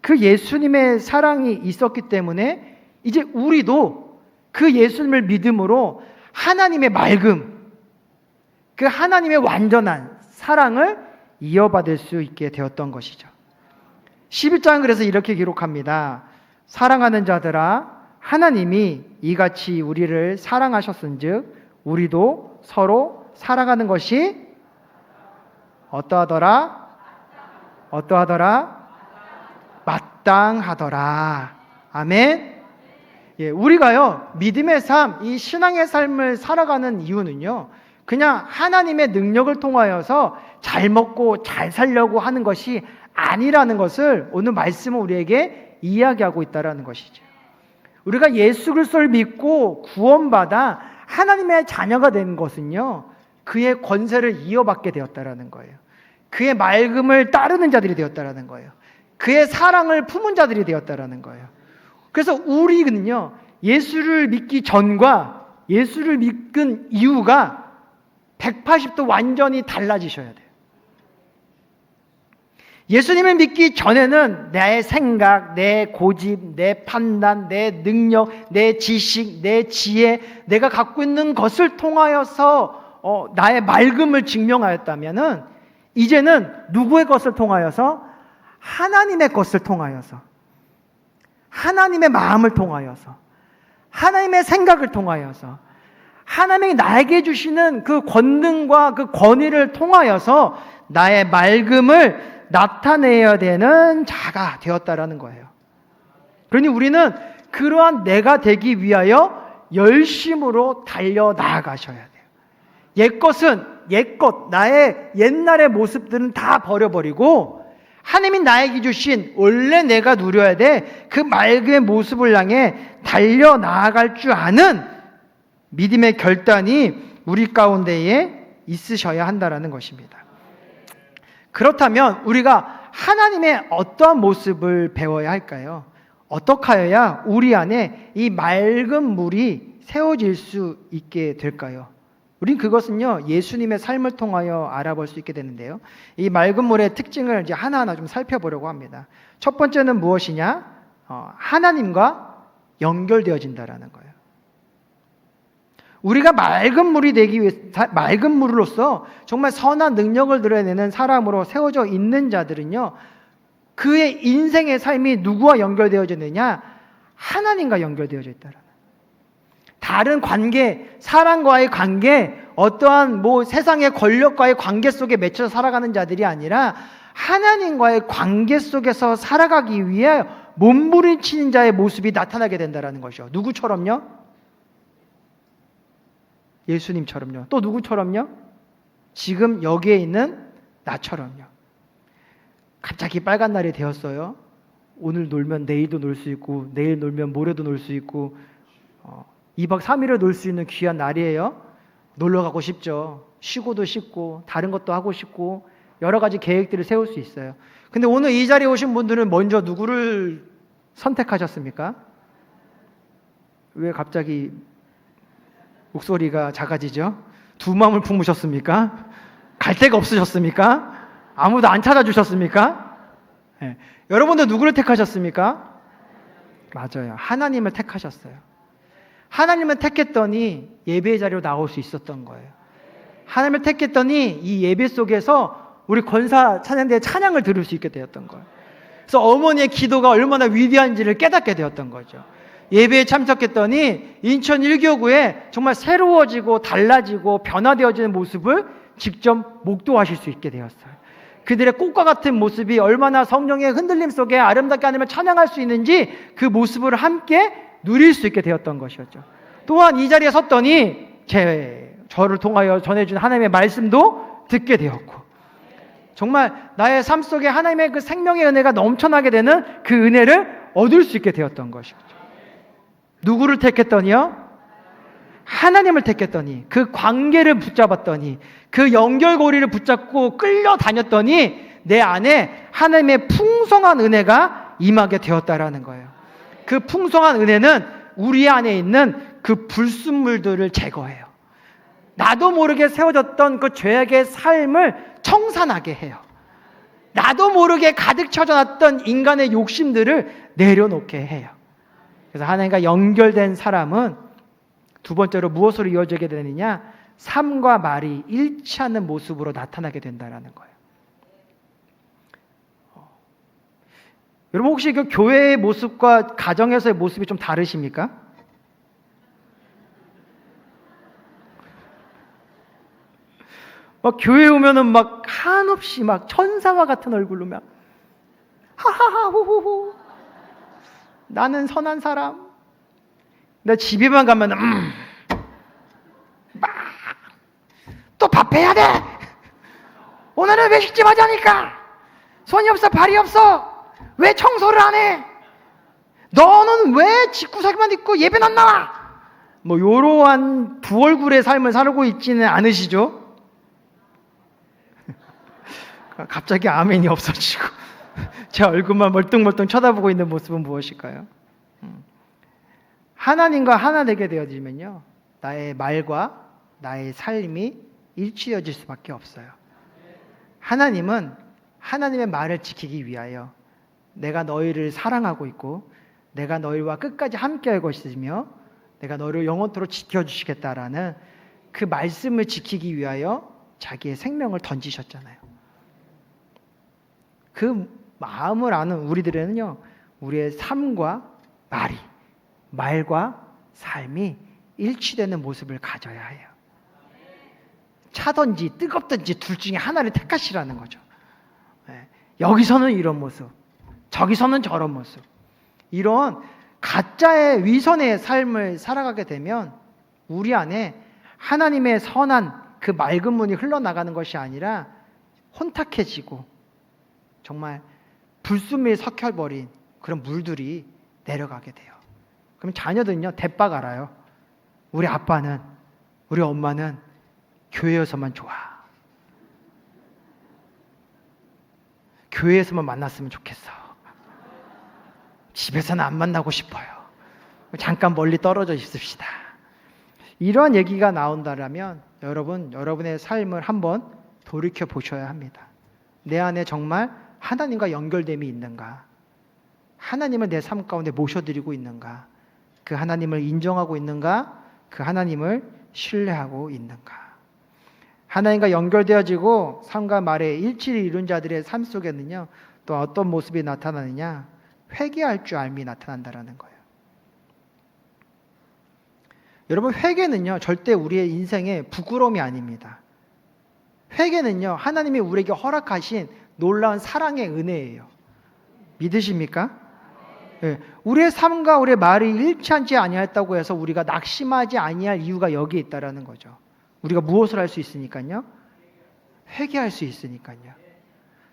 [SPEAKER 4] 그 예수님의 사랑이 있었기 때문에 이제 우리도 그 예수님을 믿음으로 하나님의 맑음, 그 하나님의 완전한 사랑을 이어받을 수 있게 되었던 것이죠. 11장은 그래서 이렇게 기록합니다. 사랑하는 자들아, 하나님이 이같이 우리를 사랑하셨은즉 우리도 서로 사랑하는 것이 어떠하더라? 마땅하더라. 아멘. 예, 우리가요 믿음의 삶, 이 신앙의 삶을 살아가는 이유는요, 그냥 하나님의 능력을 통하여서 잘 먹고 잘 살려고 하는 것이 아니라는 것을 오늘 말씀은 우리에게 이야기하고 있다라는 것이죠. 우리가 예수 그리스도를 믿고 구원받아 하나님의 자녀가 된 것은요, 그의 권세를 이어받게 되었다라는 거예요. 그의 맑음을 따르는 자들이 되었다라는 거예요. 그의 사랑을 품은 자들이 되었다라는 거예요. 그래서 우리는요, 예수를 믿기 전과 예수를 믿은 이유가 180도 완전히 달라지셔야 돼요. 예수님을 믿기 전에는 나의 생각, 내 고집, 내 판단, 내 능력, 내 지식, 내 지혜, 내가 갖고 있는 것을 통하여서 나의 맑음을 증명하였다면은 이제는 누구의 것을 통하여서? 하나님의 것을 통하여서, 하나님의 마음을 통하여서, 하나님의 생각을 통하여서, 하나님이 나에게 주시는 그 권능과 그 권위를 통하여서 나의 맑음을 나타내야 되는 자가 되었다라는 거예요. 그러니 우리는 그러한 내가 되기 위하여 열심으로 달려 나아가셔야 돼요. 옛것은 옛것, 나의 옛날의 모습들은 다 버려버리고 하나님이 나에게 주신 원래 내가 누려야 돼 그 맑은 모습을 향해 달려 나아갈 줄 아는 믿음의 결단이 우리 가운데에 있으셔야 한다라는 것입니다. 그렇다면 우리가 하나님의 어떠한 모습을 배워야 할까요? 어떻게 하여야 우리 안에 이 맑은 물이 세워질 수 있게 될까요? 우린 그것은요, 예수님의 삶을 통하여 알아볼 수 있게 되는데요. 이 맑은 물의 특징을 이제 하나하나 좀 살펴보려고 합니다. 첫 번째는 무엇이냐? 하나님과 연결되어진다라는 거예요. 우리가 맑은 물이 되기 위해, 맑은 물로서 정말 선한 능력을 드러내는 사람으로 세워져 있는 자들은요, 그의 인생의 삶이 누구와 연결되어져 있느냐? 하나님과 연결되어져 있다라는. 다른 관계, 사람과의 관계, 어떠한 세상의 권력과의 관계 속에 맺혀 살아가는 자들이 아니라 하나님과의 관계 속에서 살아가기 위해 몸부림치는 자의 모습이 나타나게 된다는 것이죠. 누구처럼요? 예수님처럼요. 또 누구처럼요? 지금 여기에 있는 나처럼요. 갑자기 빨간 날이 되었어요. 오늘 놀면 내일도 놀 수 있고, 내일 놀면 모레도 놀 수 있고, 2박 3일을 놀 수 있는 귀한 날이에요. 놀러 가고 싶죠. 쉬고도 싶고 다른 것도 하고 싶고 여러 가지 계획들을 세울 수 있어요. 근데 오늘 이 자리에 오신 분들은 먼저 누구를 선택하셨습니까? 왜 갑자기 목소리가 작아지죠? 두 마음을 품으셨습니까? 갈 데가 없으셨습니까? 아무도 안 찾아주셨습니까? 네. 여러분들 누구를 택하셨습니까? 맞아요. 하나님을 택하셨어요. 하나님을 택했더니 예배의 자리로 나올 수 있었던 거예요. 하나님을 택했더니 이 예배 속에서 우리 권사 찬양대의 찬양을 들을 수 있게 되었던 거예요. 그래서 어머니의 기도가 얼마나 위대한지를 깨닫게 되었던 거죠. 예배에 참석했더니 인천 1교구에 정말 새로워지고 달라지고 변화되어지는 모습을 직접 목도하실 수 있게 되었어요. 그들의 꽃과 같은 모습이 얼마나 성령의 흔들림 속에 아름답게 하나님을 찬양할 수 있는지 그 모습을 함께 누릴 수 있게 되었던 것이었죠. 또한 이 자리에 섰더니 저를 통하여 전해준 하나님의 말씀도 듣게 되었고, 정말 나의 삶 속에 하나님의 그 생명의 은혜가 넘쳐나게 되는 그 은혜를 얻을 수 있게 되었던 것이죠. 누구를 택했더니요? 하나님을 택했더니, 그 관계를 붙잡았더니, 그 연결고리를 붙잡고 끌려다녔더니 내 안에 하나님의 풍성한 은혜가 임하게 되었다라는 거예요. 그 풍성한 은혜는 우리 안에 있는 그 불순물들을 제거해요. 나도 모르게 세워졌던 그 죄악의 삶을 청산하게 해요. 나도 모르게 가득 쳐져놨던 인간의 욕심들을 내려놓게 해요. 그래서 하나님과 연결된 사람은 두 번째로 무엇으로 이어지게 되느냐? 삶과 말이 일치하는 모습으로 나타나게 된다는 거예요. 여러분 혹시 그 교회의 모습과 가정에서의 모습이 좀 다르십니까? 막 교회 오면은 막 한없이 막 천사와 같은 얼굴로 막 하하하 호호호 나는 선한 사람. 내 집에만 가면은 막 또 밥해야 돼. 오늘은 외식집 하자니까. 손이 없어 발이 없어. 왜 청소를 안 해? 너는 왜 집구석에만 있고 예배는 안 나와? 뭐 요러한 두 얼굴의 삶을 살고 있지는 않으시죠? 갑자기 아멘이 없어지고 제 얼굴만 멀뚱멀뚱 쳐다보고 있는 모습은 무엇일까요? 하나님과 하나 되게 되어지면요, 나의 말과 나의 삶이 일치되어질 수밖에 없어요. 하나님은 하나님의 말을 지키기 위하여 내가 너희를 사랑하고 있고 내가 너희와 끝까지 함께할 것이며 내가 너희를 영원토록 지켜주시겠다라는 그 말씀을 지키기 위하여 자기의 생명을 던지셨잖아요. 그 마음을 아는 우리들은요, 우리의 삶과 말과 삶이 일치되는 모습을 가져야 해요. 차든지 뜨겁든지 둘 중에 하나를 택하시라는 거죠. 여기서는 이런 모습, 저기서는 저런 모습. 이런 가짜의 위선의 삶을 살아가게 되면 우리 안에 하나님의 선한 그 맑은 문이 흘러나가는 것이 아니라 혼탁해지고 정말 불순물이 섞여버린 그런 물들이 내려가게 돼요. 그럼 자녀들은요, 대박 알아요. 우리 아빠는, 우리 엄마는 교회에서만 좋아. 교회에서만 만났으면 좋겠어. 집에서는 안 만나고 싶어요. 잠깐 멀리 떨어져 있읍시다. 이러한 얘기가 나온다면 여러분의 삶을 한번 돌이켜 보셔야 합니다. 내 안에 정말 하나님과 연결됨이 있는가? 하나님을 내 삶 가운데 모셔드리고 있는가? 그 하나님을 인정하고 있는가? 그 하나님을 신뢰하고 있는가? 하나님과 연결되어지고 삶과 말의 일치를 이룬 자들의 삶 속에는요, 또 어떤 모습이 나타나느냐? 회개할 줄 알미 나타난다라는 거예요. 여러분, 회개는요, 절대 우리의 인생의 부끄러움이 아닙니다. 회개는요, 하나님이 우리에게 허락하신 놀라운 사랑의 은혜예요. 믿으십니까? 네. 우리의 삶과 우리의 말이 일치하지 아니했다고 해서 우리가 낙심하지 아니할 이유가 여기에 있다라는 거죠. 우리가 무엇을 할 수 있으니까요? 회개할 수 있으니까요.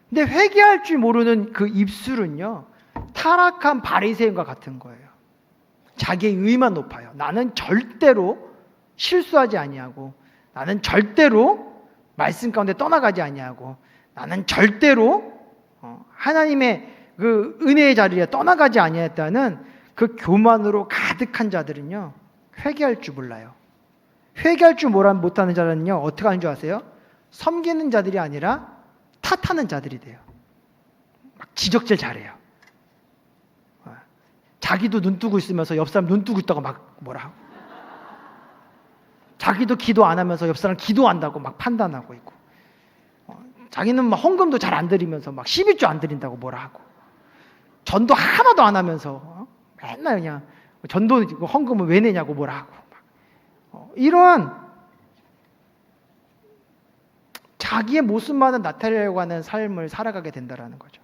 [SPEAKER 4] 근데 회개할 줄 모르는 그 입술은요, 타락한 바리새인과 같은 거예요. 자기의 의만 높아요. 나는 절대로 실수하지 아니하고, 나는 절대로 말씀 가운데 떠나가지 아니하고, 나는 절대로 하나님의 그 은혜의 자리에 떠나가지 아니했다는 그 교만으로 가득한 자들은요, 회개할 줄 몰라요. 회개할 줄 못하는 자들은요, 어떻게 하는 줄 아세요? 섬기는 자들이 아니라 탓하는 자들이 돼요. 막 지적질 잘해요. 자기도 눈 뜨고 있으면서 옆 사람 눈 뜨고 있다고 막 뭐라 하고, 자기도 기도 안 하면서 옆 사람 기도한다고 막 판단하고 있고, 자기는 막 헌금도 잘 안 드리면서 막 11조 안 드린다고 뭐라 하고, 전도 하나도 안 하면서 맨날 그냥 전도 헌금을 왜 내냐고 뭐라 하고, 이런 자기의 모습만을 나타내려고 하는 삶을 살아가게 된다라는 거죠.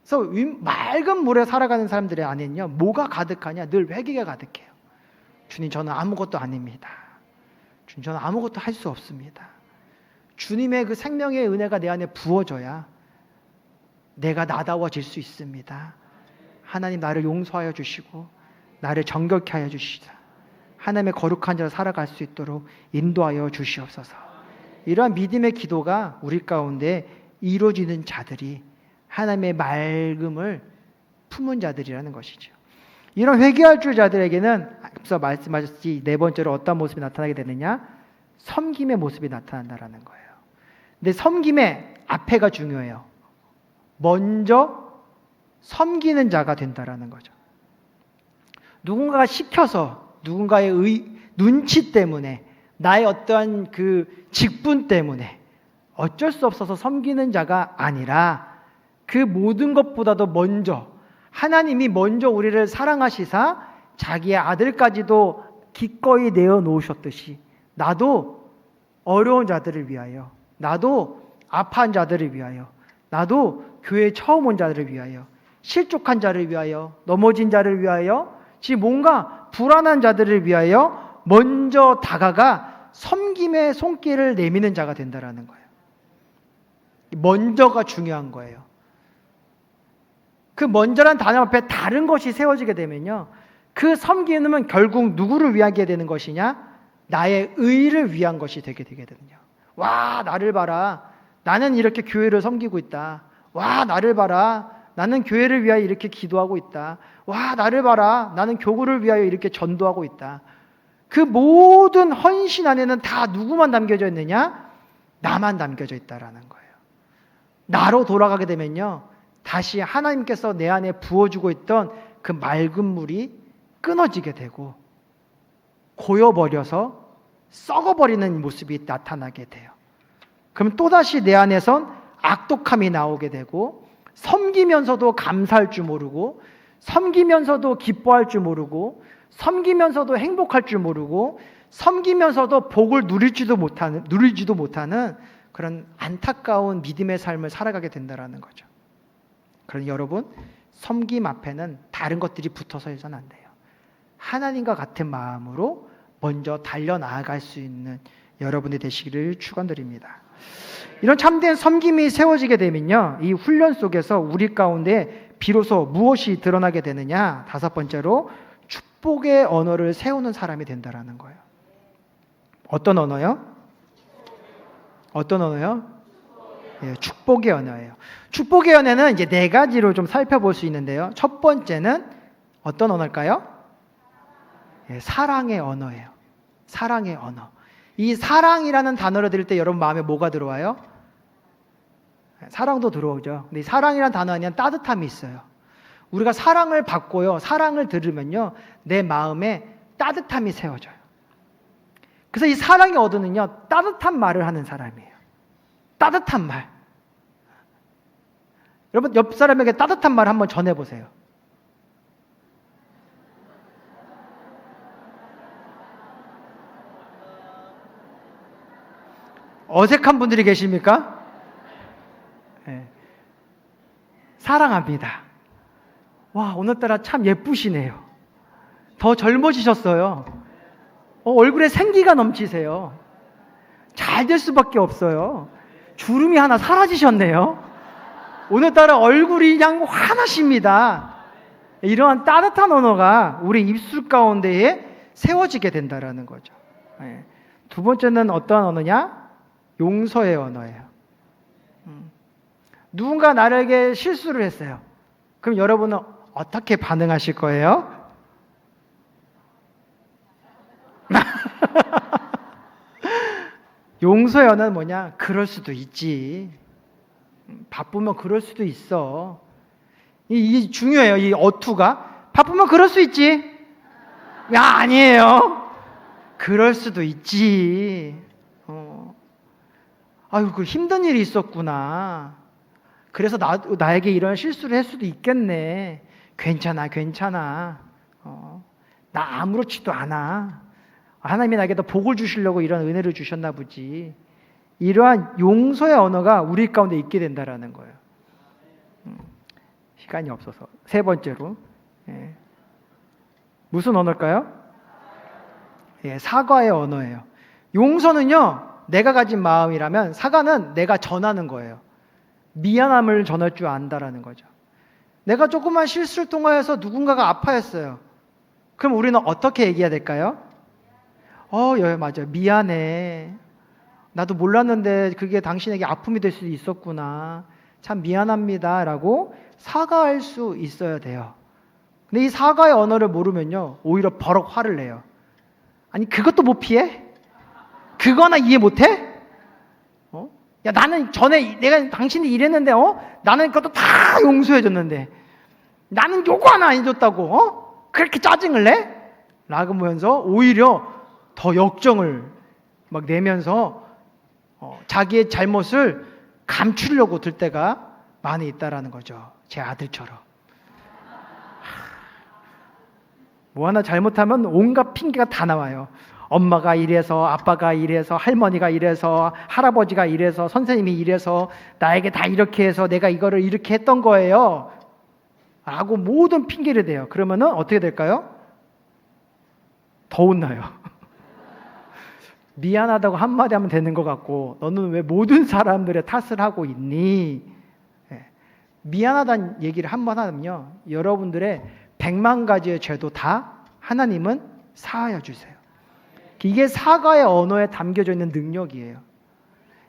[SPEAKER 4] 그래서 맑은 물에 살아가는 사람들의 안에는요, 뭐가 가득하냐? 늘 회개가 가득해요. 주님, 저는 아무것도 아닙니다. 주님, 저는 아무것도 할 수 없습니다. 주님의 그 생명의 은혜가 내 안에 부어져야 내가 나다워질 수 있습니다. 하나님, 나를 용서하여 주시고 나를 정결케 하여 주시다. 하나님의 거룩한 자로 살아갈 수 있도록 인도하여 주시옵소서. 이러한 믿음의 기도가 우리 가운데 이루어지는 자들이 하나님의 맑음을 품은 자들이라는 것이죠. 이런 회개할 줄 자들에게는 앞서 말씀하셨지 네 번째로 어떤 모습이 나타나게 되느냐? 섬김의 모습이 나타난다라는 거예요. 근데 섬김의 앞에가 중요해요. 먼저 섬기는 자가 된다라는 거죠. 누군가가 시켜서, 누군가의 눈치 때문에, 나의 어떠한 그 직분 때문에 어쩔 수 없어서 섬기는 자가 아니라, 그 모든 것보다도 먼저 하나님이 먼저 우리를 사랑하시사 자기의 아들까지도 기꺼이 내어놓으셨듯이, 나도 어려운 자들을 위하여, 나도 아파한 자들을 위하여, 나도 교회에 처음 온 자들을 위하여, 실족한 자를 위하여, 넘어진 자를 위하여, 지금 뭔가 불안한 자들을 위하여 먼저 다가가 섬김의 손길을 내미는 자가 된다라는 거예요. 먼저가 중요한 거예요. 그 먼저란 단어 앞에 다른 것이 세워지게 되면요, 그 섬기는 결국 누구를 위하게 되는 것이냐? 나의 의를 위한 것이 되게 되거든요. 와, 나를 봐라. 나는 이렇게 교회를 섬기고 있다. 와, 나를 봐라. 나는 교회를 위하여 이렇게 기도하고 있다. 와, 나를 봐라. 나는 교구를 위하여 이렇게 전도하고 있다. 그 모든 헌신 안에는 다 누구만 담겨져 있느냐? 나만 담겨져 있다라는 거예요. 나로 돌아가게 되면요, 다시 하나님께서 내 안에 부어주고 있던 그 맑은 물이 끊어지게 되고 고여버려서 썩어버리는 모습이 나타나게 돼요. 그럼 또다시 내 안에선 악독함이 나오게 되고, 섬기면서도 감사할 줄 모르고, 섬기면서도 기뻐할 줄 모르고, 섬기면서도 행복할 줄 모르고, 섬기면서도 복을 누리지도 못하는 그런 안타까운 믿음의 삶을 살아가게 된다는 거죠. 그러니 여러분, 섬김 앞에는 다른 것들이 붙어서 해서는 안 돼요. 하나님과 같은 마음으로 먼저 달려나아갈 수 있는 여러분이 되시기를 축원드립니다. 이런 참된 섬김이 세워지게 되면요, 이 훈련 속에서 우리 가운데 비로소 무엇이 드러나게 되느냐? 5번째로 축복의 언어를 세우는 사람이 된다라는 거예요. 어떤 언어요? 어떤 언어요? 예, 축복의 언어예요. 축복의 언어는 이제 4가지로 좀 살펴볼 수 있는데요. 첫 번째는 어떤 언어일까요? 예, 사랑의 언어예요. 사랑의 언어. 이 사랑이라는 단어를 들을 때 여러분 마음에 뭐가 들어와요? 사랑도 들어오죠. 근데 이 사랑이라는 단어 안에는 따뜻함이 있어요. 우리가 사랑을 받고요, 사랑을 들으면요, 내 마음에 따뜻함이 세워져요. 그래서 이 사랑의 언어는요, 따뜻한 말을 하는 사람이에요. 따뜻한 말. 여러분, 옆 사람에게 따뜻한 말 한번 전해보세요. 어색한 분들이 계십니까? 네. 사랑합니다. 와, 오늘따라 참 예쁘시네요. 더 젊어지셨어요. 얼굴에 생기가 넘치세요. 잘 될 수밖에 없어요. 주름이 하나 사라지셨네요. 오늘따라 얼굴이 그냥 환하십니다. 이러한 따뜻한 언어가 우리 입술 가운데에 세워지게 된다는 거죠. 네. 두 번째는 어떠한 언어냐? 용서의 언어예요. 누군가 나에게 실수를 했어요. 그럼 여러분은 어떻게 반응하실 거예요? 용서의 언어는 뭐냐? 그럴 수도 있지. 바쁘면 그럴 수도 있어. 이게 중요해요. 이 어투가. 바쁘면 그럴 수 있지. 야, 아니에요. 그럴 수도 있지. 아유, 그 힘든 일이 있었구나. 그래서 나에게 이런 실수를 할 수도 있겠네. 괜찮아, 괜찮아. 나 아무렇지도 않아. 하나님이 나에게 더 복을 주시려고 이런 은혜를 주셨나 보지. 이러한 용서의 언어가 우리 가운데 있게 된다라는 거예요. 시간이 없어서. 세 번째로, 예. 무슨 언어일까요? 예, 사과의 언어예요. 용서는요, 내가 가진 마음이라면, 사과는 내가 전하는 거예요. 미안함을 전할 줄 안다라는 거죠. 내가 조그만 실수를 통하여서 누군가가 아파했어요. 그럼 우리는 어떻게 얘기해야 될까요? 맞아요. 미안해. 나도 몰랐는데 그게 당신에게 아픔이 될 수도 있었구나. 참 미안합니다. 라고 사과할 수 있어야 돼요. 근데 이 사과의 언어를 모르면요, 오히려 버럭 화를 내요. 아니, 그것도 못 피해? 그거나 이해 못해? 야, 나는 전에 내가 당신이 이랬는데, 나는 그것도 다 용서해줬는데, 나는 요거 하나 안 해줬다고, 그렇게 짜증을 내? 라고 하면서 오히려 더 역정을 막 내면서 자기의 잘못을 감추려고 들 때가 많이 있다라는 거죠. 제 아들처럼. 뭐 하나 잘못하면 온갖 핑계가 다 나와요. 엄마가 이래서, 아빠가 이래서, 할머니가 이래서, 할아버지가 이래서, 선생님이 이래서, 나에게 다 이렇게 해서 내가 이거를 이렇게 했던 거예요. 라고 모든 핑계를 대요. 그러면은 어떻게 될까요? 더 혼나요. 미안하다고 한마디 하면 되는 것 같고, 너는 왜 모든 사람들의 탓을 하고 있니? 미안하다는 얘기를 한번 하면요, 여러분들의 100만 가지의 죄도 다 하나님은 사하여 주세요. 이게 사과의 언어에 담겨져 있는 능력이에요.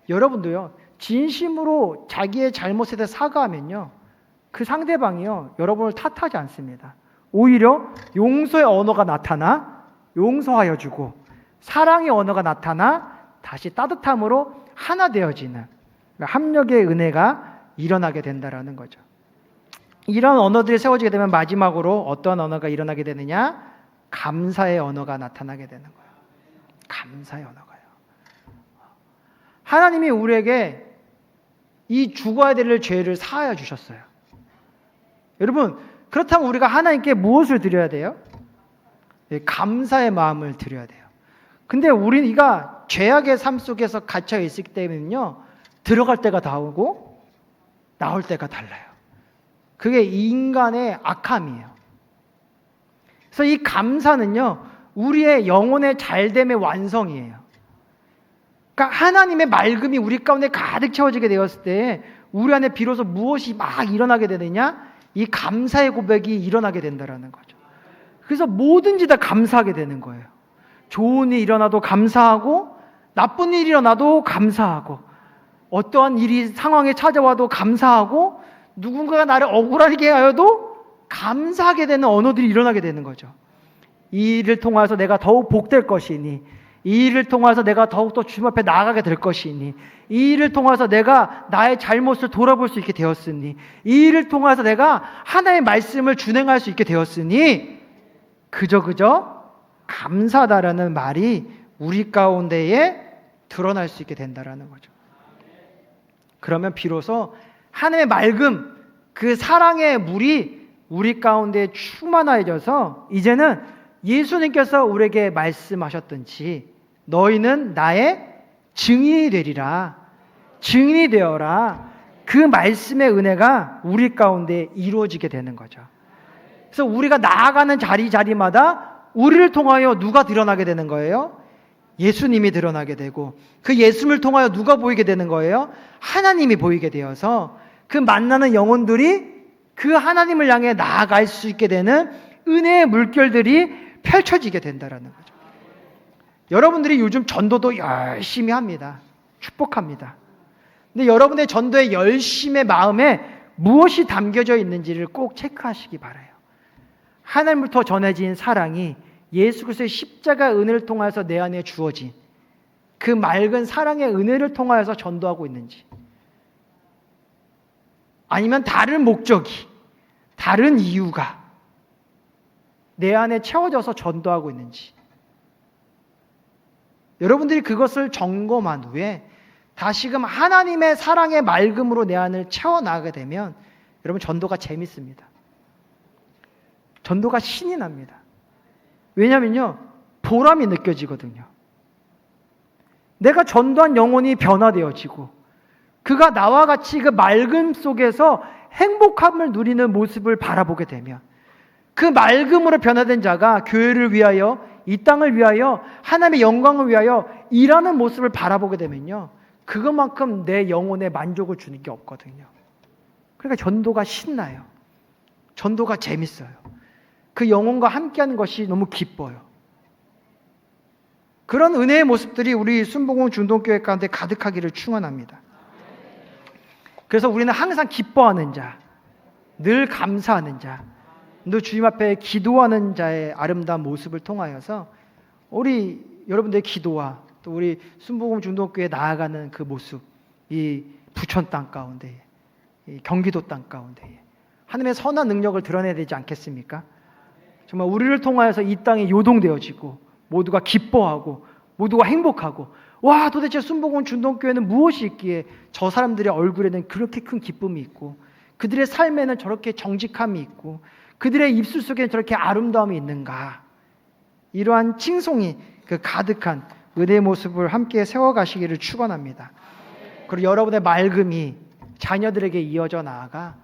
[SPEAKER 4] 여러분도요, 진심으로 자기의 잘못에 대해 사과하면요, 그 상대방이요, 여러분을 탓하지 않습니다. 오히려 용서의 언어가 나타나 용서하여 주고, 사랑의 언어가 나타나 다시 따뜻함으로 하나 되어지는 합력의 은혜가 일어나게 된다라는 거죠. 이런 언어들이 세워지게 되면 마지막으로 어떤 언어가 일어나게 되느냐? 감사의 언어가 나타나게 되는 거예요. 감사의 언어가요. 하나님이 우리에게 이 죽어야 될 죄를 사하여 주셨어요. 여러분, 그렇다면 우리가 하나님께 무엇을 드려야 돼요? 감사의 마음을 드려야 돼요. 근데 우리가 죄악의 삶 속에서 갇혀 있기 때문에요, 들어갈 때가 다르고 나올 때가 달라요. 그게 인간의 악함이에요. 그래서 이 감사는요, 우리의 영혼의 잘됨의 완성이에요. 그러니까 하나님의 맑음이 우리 가운데 가득 채워지게 되었을 때 우리 안에 비로소 무엇이 막 일어나게 되느냐? 이 감사의 고백이 일어나게 된다는 거죠. 그래서 뭐든지 다 감사하게 되는 거예요. 좋은 일이 일어나도 감사하고, 나쁜 일이 일어나도 감사하고, 어떠한 일이 상황에 찾아와도 감사하고, 누군가가 나를 억울하게 하여도 감사하게 되는 언어들이 일어나게 되는 거죠. 이 일을 통해서 내가 더욱 복될 것이니, 이 일을 통해서 내가 더욱더 주님 앞에 나아가게 될 것이니, 이 일을 통해서 내가 나의 잘못을 돌아볼 수 있게 되었으니, 이 일을 통해서 내가 하나님의 말씀을 준행할 수 있게 되었으니 그저 감사하다라는 말이 우리 가운데에 드러날 수 있게 된다라는 거죠. 그러면 비로소 하나님의 맑음, 그 사랑의 물이 우리 가운데 충만해져서 이제는 예수님께서 우리에게 말씀하셨던지 너희는 나의 증인이 되리라, 증인이 되어라, 그 말씀의 은혜가 우리 가운데 이루어지게 되는 거죠. 그래서 우리가 나아가는 자리마다 우리를 통하여 누가 드러나게 되는 거예요? 예수님이 드러나게 되고, 그 예수님을 통하여 누가 보이게 되는 거예요? 하나님이 보이게 되어서 그 만나는 영혼들이 그 하나님을 향해 나아갈 수 있게 되는 은혜의 물결들이 펼쳐지게 된다라는 거죠. 여러분들이 요즘 전도도 열심히 합니다. 축복합니다. 근데 여러분의 전도의 열심의 마음에 무엇이 담겨져 있는지를 꼭 체크하시기 바라요. 하나님부터 전해진 사랑이 예수 그리스도의 십자가 은혜를 통해서 내 안에 주어진 그 맑은 사랑의 은혜를 통하여서 전도하고 있는지, 아니면 다른 목적이, 다른 이유가 내 안에 채워져서 전도하고 있는지, 여러분들이 그것을 점검한 후에 다시금 하나님의 사랑의 맑음으로 내 안을 채워나가게 되면 여러분, 전도가 재밌습니다. 전도가 신이 납니다. 왜냐면요, 보람이 느껴지거든요. 내가 전도한 영혼이 변화되어지고 그가 나와 같이 그 맑음 속에서 행복함을 누리는 모습을 바라보게 되면, 그 맑음으로 변화된 자가 교회를 위하여, 이 땅을 위하여, 하나님의 영광을 위하여 일하는 모습을 바라보게 되면요, 그것만큼 내 영혼에 만족을 주는 게 없거든요. 그러니까 전도가 신나요. 전도가 재밌어요. 그 영혼과 함께하는 것이 너무 기뻐요. 그런 은혜의 모습들이 우리 순복음 중동교회 가운데 가득하기를 축원합니다. 그래서 우리는 항상 기뻐하는 자, 늘 감사하는 자, 늘 주님 앞에 기도하는 자의 아름다운 모습을 통하여서 우리 여러분들의 기도와 또 우리 순복음 중동교회에 나아가는 그 모습, 이 부천 땅 가운데, 이 경기도 땅 가운데 하나님의 선한 능력을 드러내야 되지 않겠습니까? 정말 우리를 통하여서 이 땅이 요동되어지고 모두가 기뻐하고 모두가 행복하고, 와, 도대체 순복음 중동교회는 무엇이 있기에 저 사람들의 얼굴에는 그렇게 큰 기쁨이 있고 그들의 삶에는 저렇게 정직함이 있고 그들의 입술 속에는 저렇게 아름다움이 있는가. 이러한 칭송이 그 가득한 은혜의 모습을 함께 세워가시기를 축원합니다. 그리고 여러분의 맑음이 자녀들에게 이어져 나아가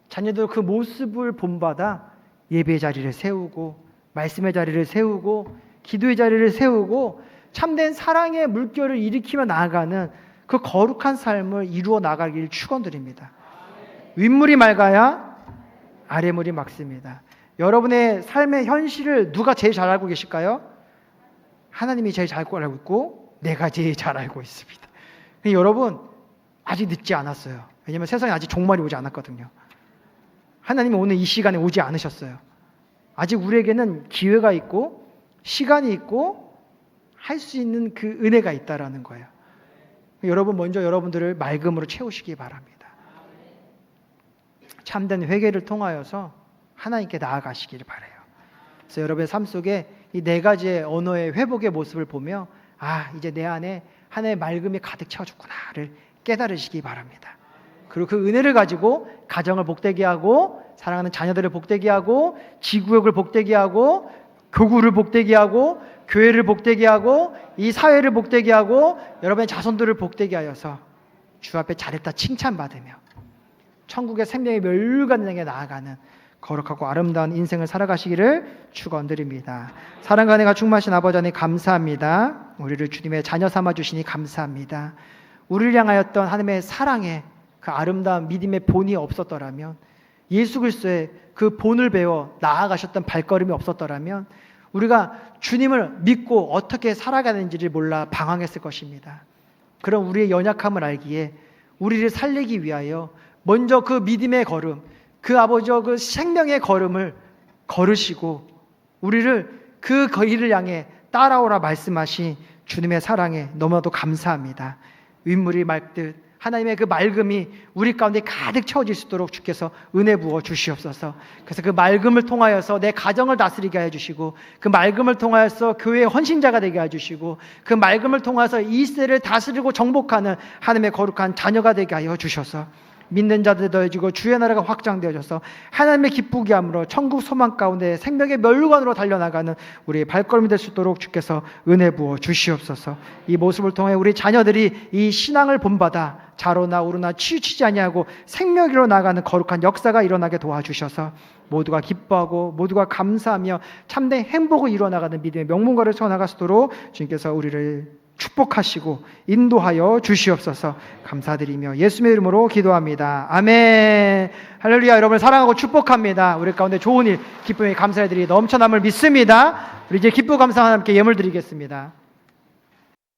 [SPEAKER 4] 자녀들 그 모습을 본받아 예배의 자리를 세우고 말씀의 자리를 세우고 기도의 자리를 세우고 참된 사랑의 물결을 일으키며 나아가는 그 거룩한 삶을 이루어 나가기를 축원드립니다. 윗물이 맑아야 아랫물이 맑습니다. 여러분의 삶의 현실을 누가 제일 잘 알고 계실까요? 하나님이 제일 잘 알고 있고 내가 제일 잘 알고 있습니다. 여러분, 아직 늦지 않았어요. 왜냐하면 세상에 아직 종말이 오지 않았거든요. 하나님은 오늘 이 시간에 오지 않으셨어요. 아직 우리에게는 기회가 있고 시간이 있고 할 수 있는 그 은혜가 있다라는 거예요. 여러분, 먼저 여러분들을 맑음으로 채우시기 바랍니다. 참된 회개를 통하여서 하나님께 나아가시기를 바라요. 그래서 여러분의 삶 속에 이 네 가지의 언어의 회복의 모습을 보며 이제 내 안에 하나님의 맑음이 가득 채워졌구나를 깨달으시기 바랍니다. 그리고 그 은혜를 가지고 가정을 복되게 하고 사랑하는 자녀들을 복되게 하고 지구역을 복되게 하고 교구를 복되게 하고 교회를 복되게 하고 이 사회를 복되게 하고 여러분의 자손들을 복되게 하여서 주 앞에 잘했다 칭찬받으며 천국의 생명의 멸류관을 향해 나아가는 거룩하고 아름다운 인생을 살아가시기를 축원드립니다. 사랑과 은혜가 충만하신 아버지 하나님 감사합니다. 우리를 주님의 자녀 삼아 주시니 감사합니다. 우리를 향하였던 하나님의 사랑의 그 아름다운 믿음의 본이 없었더라면, 예수 그리스도의 그 본을 배워 나아가셨던 발걸음이 없었더라면 우리가 주님을 믿고 어떻게 살아가는지를 몰라 방황했을 것입니다. 그럼 우리의 연약함을 알기에 우리를 살리기 위하여 먼저 그 믿음의 걸음, 그 아버지와 그 생명의 걸음을 걸으시고 우리를 그 길을 향해 따라오라 말씀하신 주님의 사랑에 너무나도 감사합니다. 윗물이 맑듯 하나님의 그 맑음이 우리 가운데 가득 채워질 수 있도록 주께서 은혜 부어 주시옵소서. 그래서 그 맑음을 통하여서 내 가정을 다스리게 해주시고, 그 맑음을 통하여서 교회의 헌신자가 되게 해주시고, 그 맑음을 통해서 이 시대를 다스리고 정복하는 하나님의 거룩한 자녀가 되게 하여 주셔서 믿는 자들 더해지고 주의 나라가 확장되어져서 하나님의 기쁘게 함으로 천국 소망 가운데 생명의 멸류관으로 달려나가는 우리의 발걸음이 될 수 있도록 주께서 은혜 부어 주시옵소서. 이 모습을 통해 우리 자녀들이 이 신앙을 본받아 자로나 우로나 치우치지 아니하고 생명으로 나가는 거룩한 역사가 일어나게 도와주셔서 모두가 기뻐하고 모두가 감사하며 참된 행복을 이루어나가는 믿음의 명문가를 세워나갈 수 있도록 주님께서 우리를 축복하시고 인도하여 주시옵소서. 감사드리며 예수님의 이름으로 기도합니다. 아멘. 할렐루야. 여러분을 사랑하고 축복합니다. 우리 가운데 좋은 일, 기쁨의 감사들이 넘쳐남을 믿습니다. 우리 이제 기쁘고 감사한 하나님께 예물 드리겠습니다.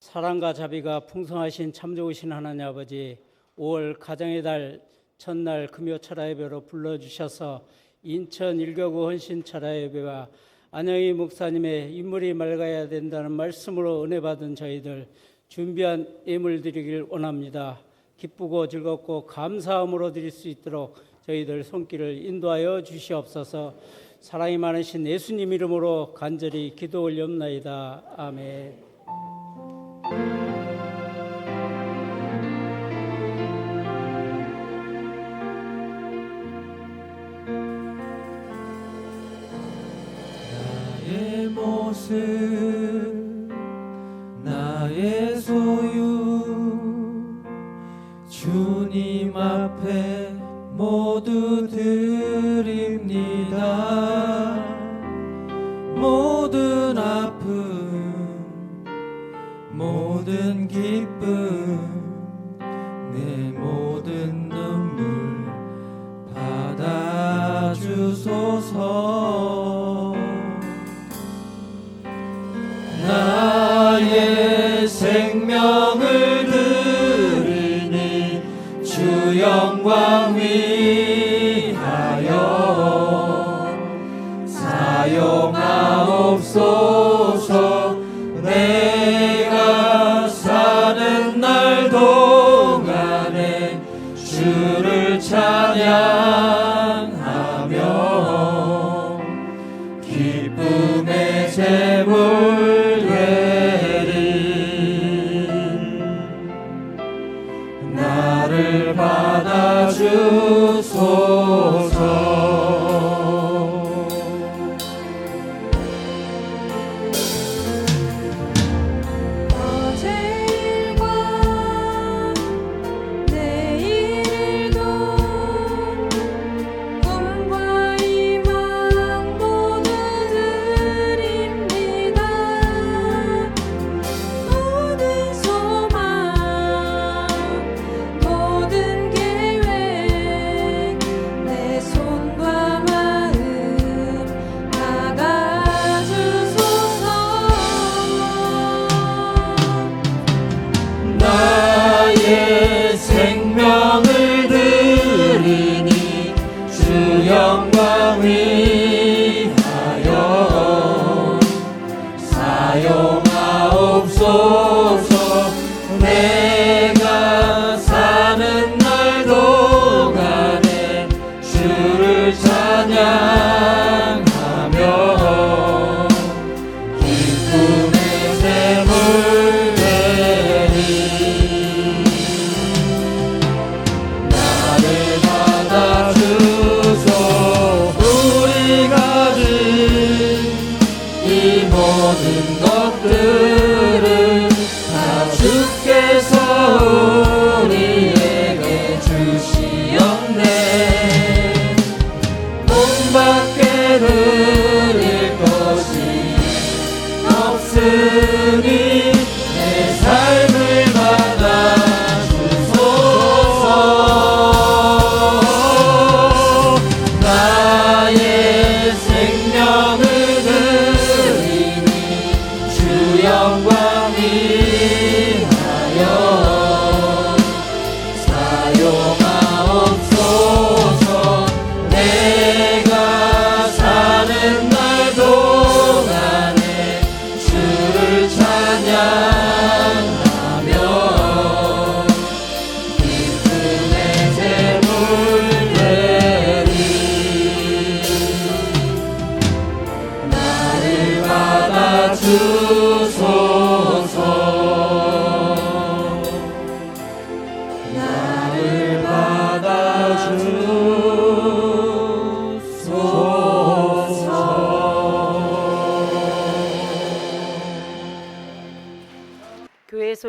[SPEAKER 5] 사랑과 자비가 풍성하신 참 좋으신 하나님 아버지, 5월 가정의 달 첫날 금요 철야 예배로 불러주셔서 인천 1교구 헌신 철야 예배와 안영희 목사님의 인물이 맑아야 된다는 말씀으로 은혜 받은 저희들 준비한 예물 드리길 원합니다. 기쁘고 즐겁고 감사함으로 드릴 수 있도록 저희들 손길을 인도하여 주시옵소서. 사랑이 많으신 예수님 이름으로 간절히 기도 올리옵나이다. 아멘.
[SPEAKER 2] 나의 모습, 나의 소유, 주님 앞에 모두 드립니다. 모든 아픔, 모든 기쁨, 내 모든 눈물 받아주소서. 나의 생명을 드리니 주 영광 위하여 사용하옵소서. 내가 사는 날 동안에 주를 찬양하며 기쁨의 제물 나를 받아주소서.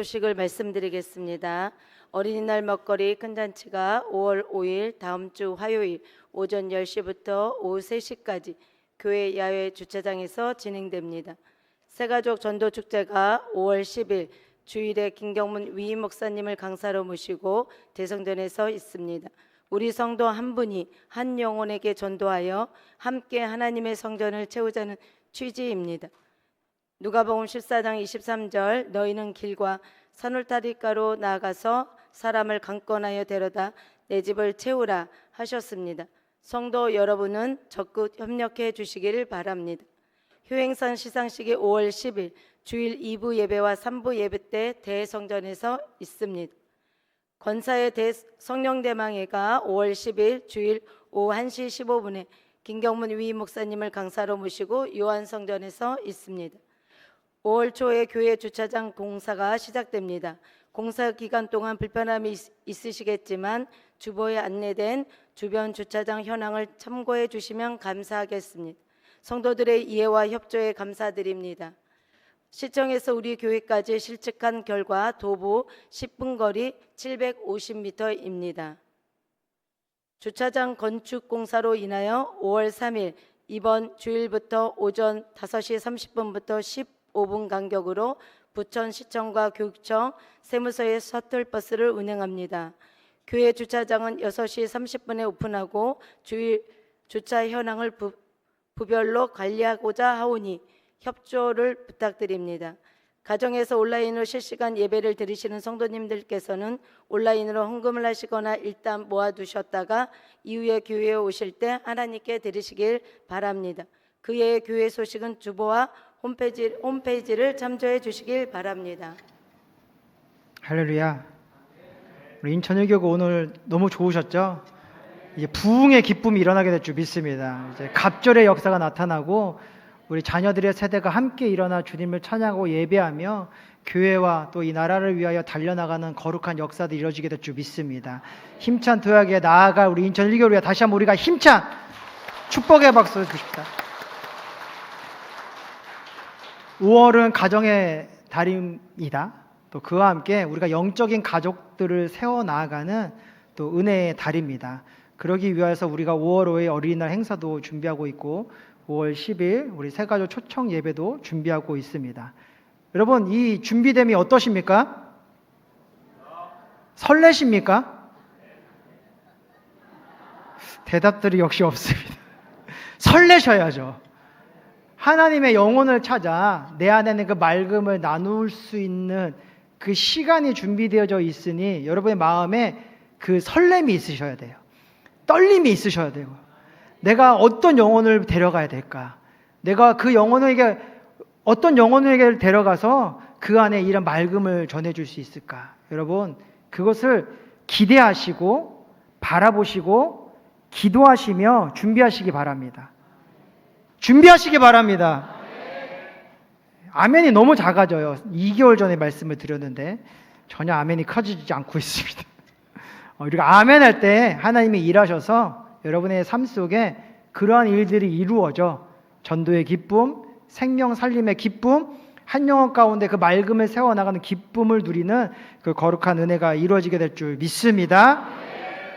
[SPEAKER 6] 소식을 말씀드리겠습니다. 어린이날 먹거리 큰 잔치가 5월 5일 다음 주 화요일 오전 10시부터 오후 3시까지 교회 야외 주차장에서 진행됩니다. 새가족 전도 축제가 5월 10일 주일에 김경문 위임 목사님을 강사로 모시고 대성전에서 있습니다. 우리 성도 한 분이 한 영혼에게 전도하여 함께 하나님의 성전을 채우자는 취지입니다. 누가복음 14장 23절 너희는 길과 산울타리가로 나아가서 사람을 강권하여 데려다 내 집을 채우라 하셨습니다. 성도 여러분은 적극 협력해 주시기를 바랍니다. 효행선 시상식이 5월 10일 주일 2부 예배와 3부 예배 때 대성전에서 있습니다. 권사의 성령대망회가 5월 10일 주일 오후 1시 15분에 김경문 위임 목사님을 강사로 모시고 요한성전에서 있습니다. 5월 초에 교회 주차장 공사가 시작됩니다. 공사 기간 동안 불편함이 있으시겠지만 주보에 안내된 주변 주차장 현황을 참고해 주시면 감사하겠습니다. 성도들의 이해와 협조에 감사드립니다. 시청에서 우리 교회까지 실측한 결과 도보 10분 거리 750m입니다. 주차장 건축 공사로 인하여 5월 3일 이번 주일부터 오전 5시 30분부터 15분 간격으로 부천시청과 교육청, 세무서에 셔틀버스를 운행합니다. 교회 주차장은 6시 30분에 오픈하고 주일 주차 현황을 부별로 관리하고자 하오니 협조를 부탁드립니다. 가정에서 온라인으로 실시간 예배를 드리시는 성도님들께서는 온라인으로 헌금을 하시거나 일단 모아두셨다가 이후에 교회에 오실 때 하나님께 드리시길 바랍니다. 그의 교회 소식은 주보와 홈페이지를 참조해 주시길 바랍니다.
[SPEAKER 4] 할렐루야. 우리 인천일교구 오늘 너무 좋으셨죠? 이제 부흥의 기쁨이 일어나게 될 줄 믿습니다. 이제 갑절의 역사가 나타나고 우리 자녀들의 세대가 함께 일어나 주님을 찬양하고 예배하며 교회와 또 이 나라를 위하여 달려나가는 거룩한 역사들이 이루어지게 될 줄 믿습니다. 힘찬 도약에 나아갈 우리 인천일교를 위해 다시 한번 우리가 힘찬 축복의 박수 주십시다. 5월은 가정의 달입니다. 또 그와 함께 우리가 영적인 가족들을 세워나가는 또 은혜의 달입니다. 그러기 위해서 우리가 5월 5일 어린이날 행사도 준비하고 있고 5월 10일 우리 새가족 초청 예배도 준비하고 있습니다. 여러분, 이 준비됨이 어떠십니까? 설레십니까? 대답들이 역시 없습니다. 설레셔야죠. 하나님의 영혼을 찾아 내 안에는 그 맑음을 나눌 수 있는 그 시간이 준비되어져 있으니 여러분의 마음에 그 설렘이 있으셔야 돼요. 떨림이 있으셔야 돼요. 내가 어떤 영혼을 데려가야 될까? 내가 그 영혼에게 어떤 영혼에게 데려가서 그 안에 이런 맑음을 전해줄 수 있을까? 여러분, 그것을 기대하시고 바라보시고 기도하시며 준비하시기 바랍니다. 준비하시기 바랍니다. 아멘이 너무 작아져요. 2개월 전에 말씀을 드렸는데 전혀 아멘이 커지지 않고 있습니다. 우리가 아멘 할 때 하나님이 일하셔서 여러분의 삶 속에 그러한 일들이 이루어져 전도의 기쁨, 생명 살림의 기쁨, 한 영혼 가운데 그 맑음을 세워나가는 기쁨을 누리는 그 거룩한 은혜가 이루어지게 될 줄 믿습니다.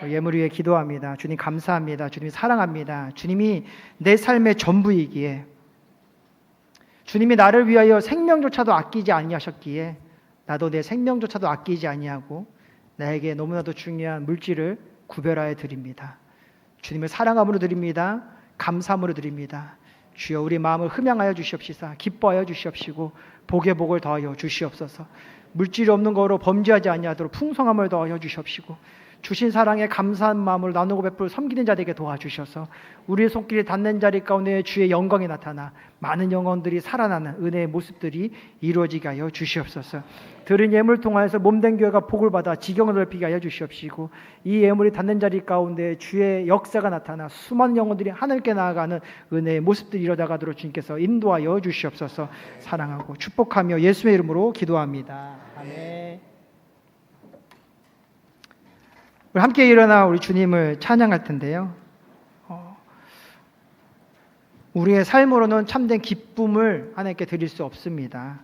[SPEAKER 4] 예물 위해 기도합니다. 주님 감사합니다. 주님 사랑합니다. 주님이 내 삶의 전부이기에 주님이 나를 위하여 생명조차도 아끼지 아니하셨기에 나도 내 생명조차도 아끼지 아니하고 나에게 너무나도 중요한 물질을 구별하여 드립니다. 주님을 사랑함으로 드립니다. 감사함으로 드립니다. 주여 우리 마음을 흠양하여 주시옵시사 기뻐하여 주시옵시고 복에 복을 더하여 주시옵소서. 물질이 없는 거로 범죄하지 아니하도록 풍성함을 더하여 주시옵시고 주신 사랑에 감사한 마음으로 나누고 베풀 섬기는 자들에게 도와주셔서 우리의 손길이 닿는 자리 가운데 주의 영광이 나타나 많은 영혼들이 살아나는 은혜의 모습들이 이루어지게 하여 주시옵소서. 들은 예물 통하여서 몸된 교회가 복을 받아 지경을 넓히게 하여 주시옵시고 이 예물이 닿는 자리 가운데 주의 역사가 나타나 수많은 영혼들이 하늘께 나아가는 은혜의 모습들이 일어나가도록 주님께서 인도하여 주시옵소서. 사랑하고 축복하며 예수의 이름으로 기도합니다. 아멘. 우리 함께 일어나 우리 주님을 찬양할 텐데요. 우리의 삶으로는 참된 기쁨을 하나님께 드릴 수 없습니다.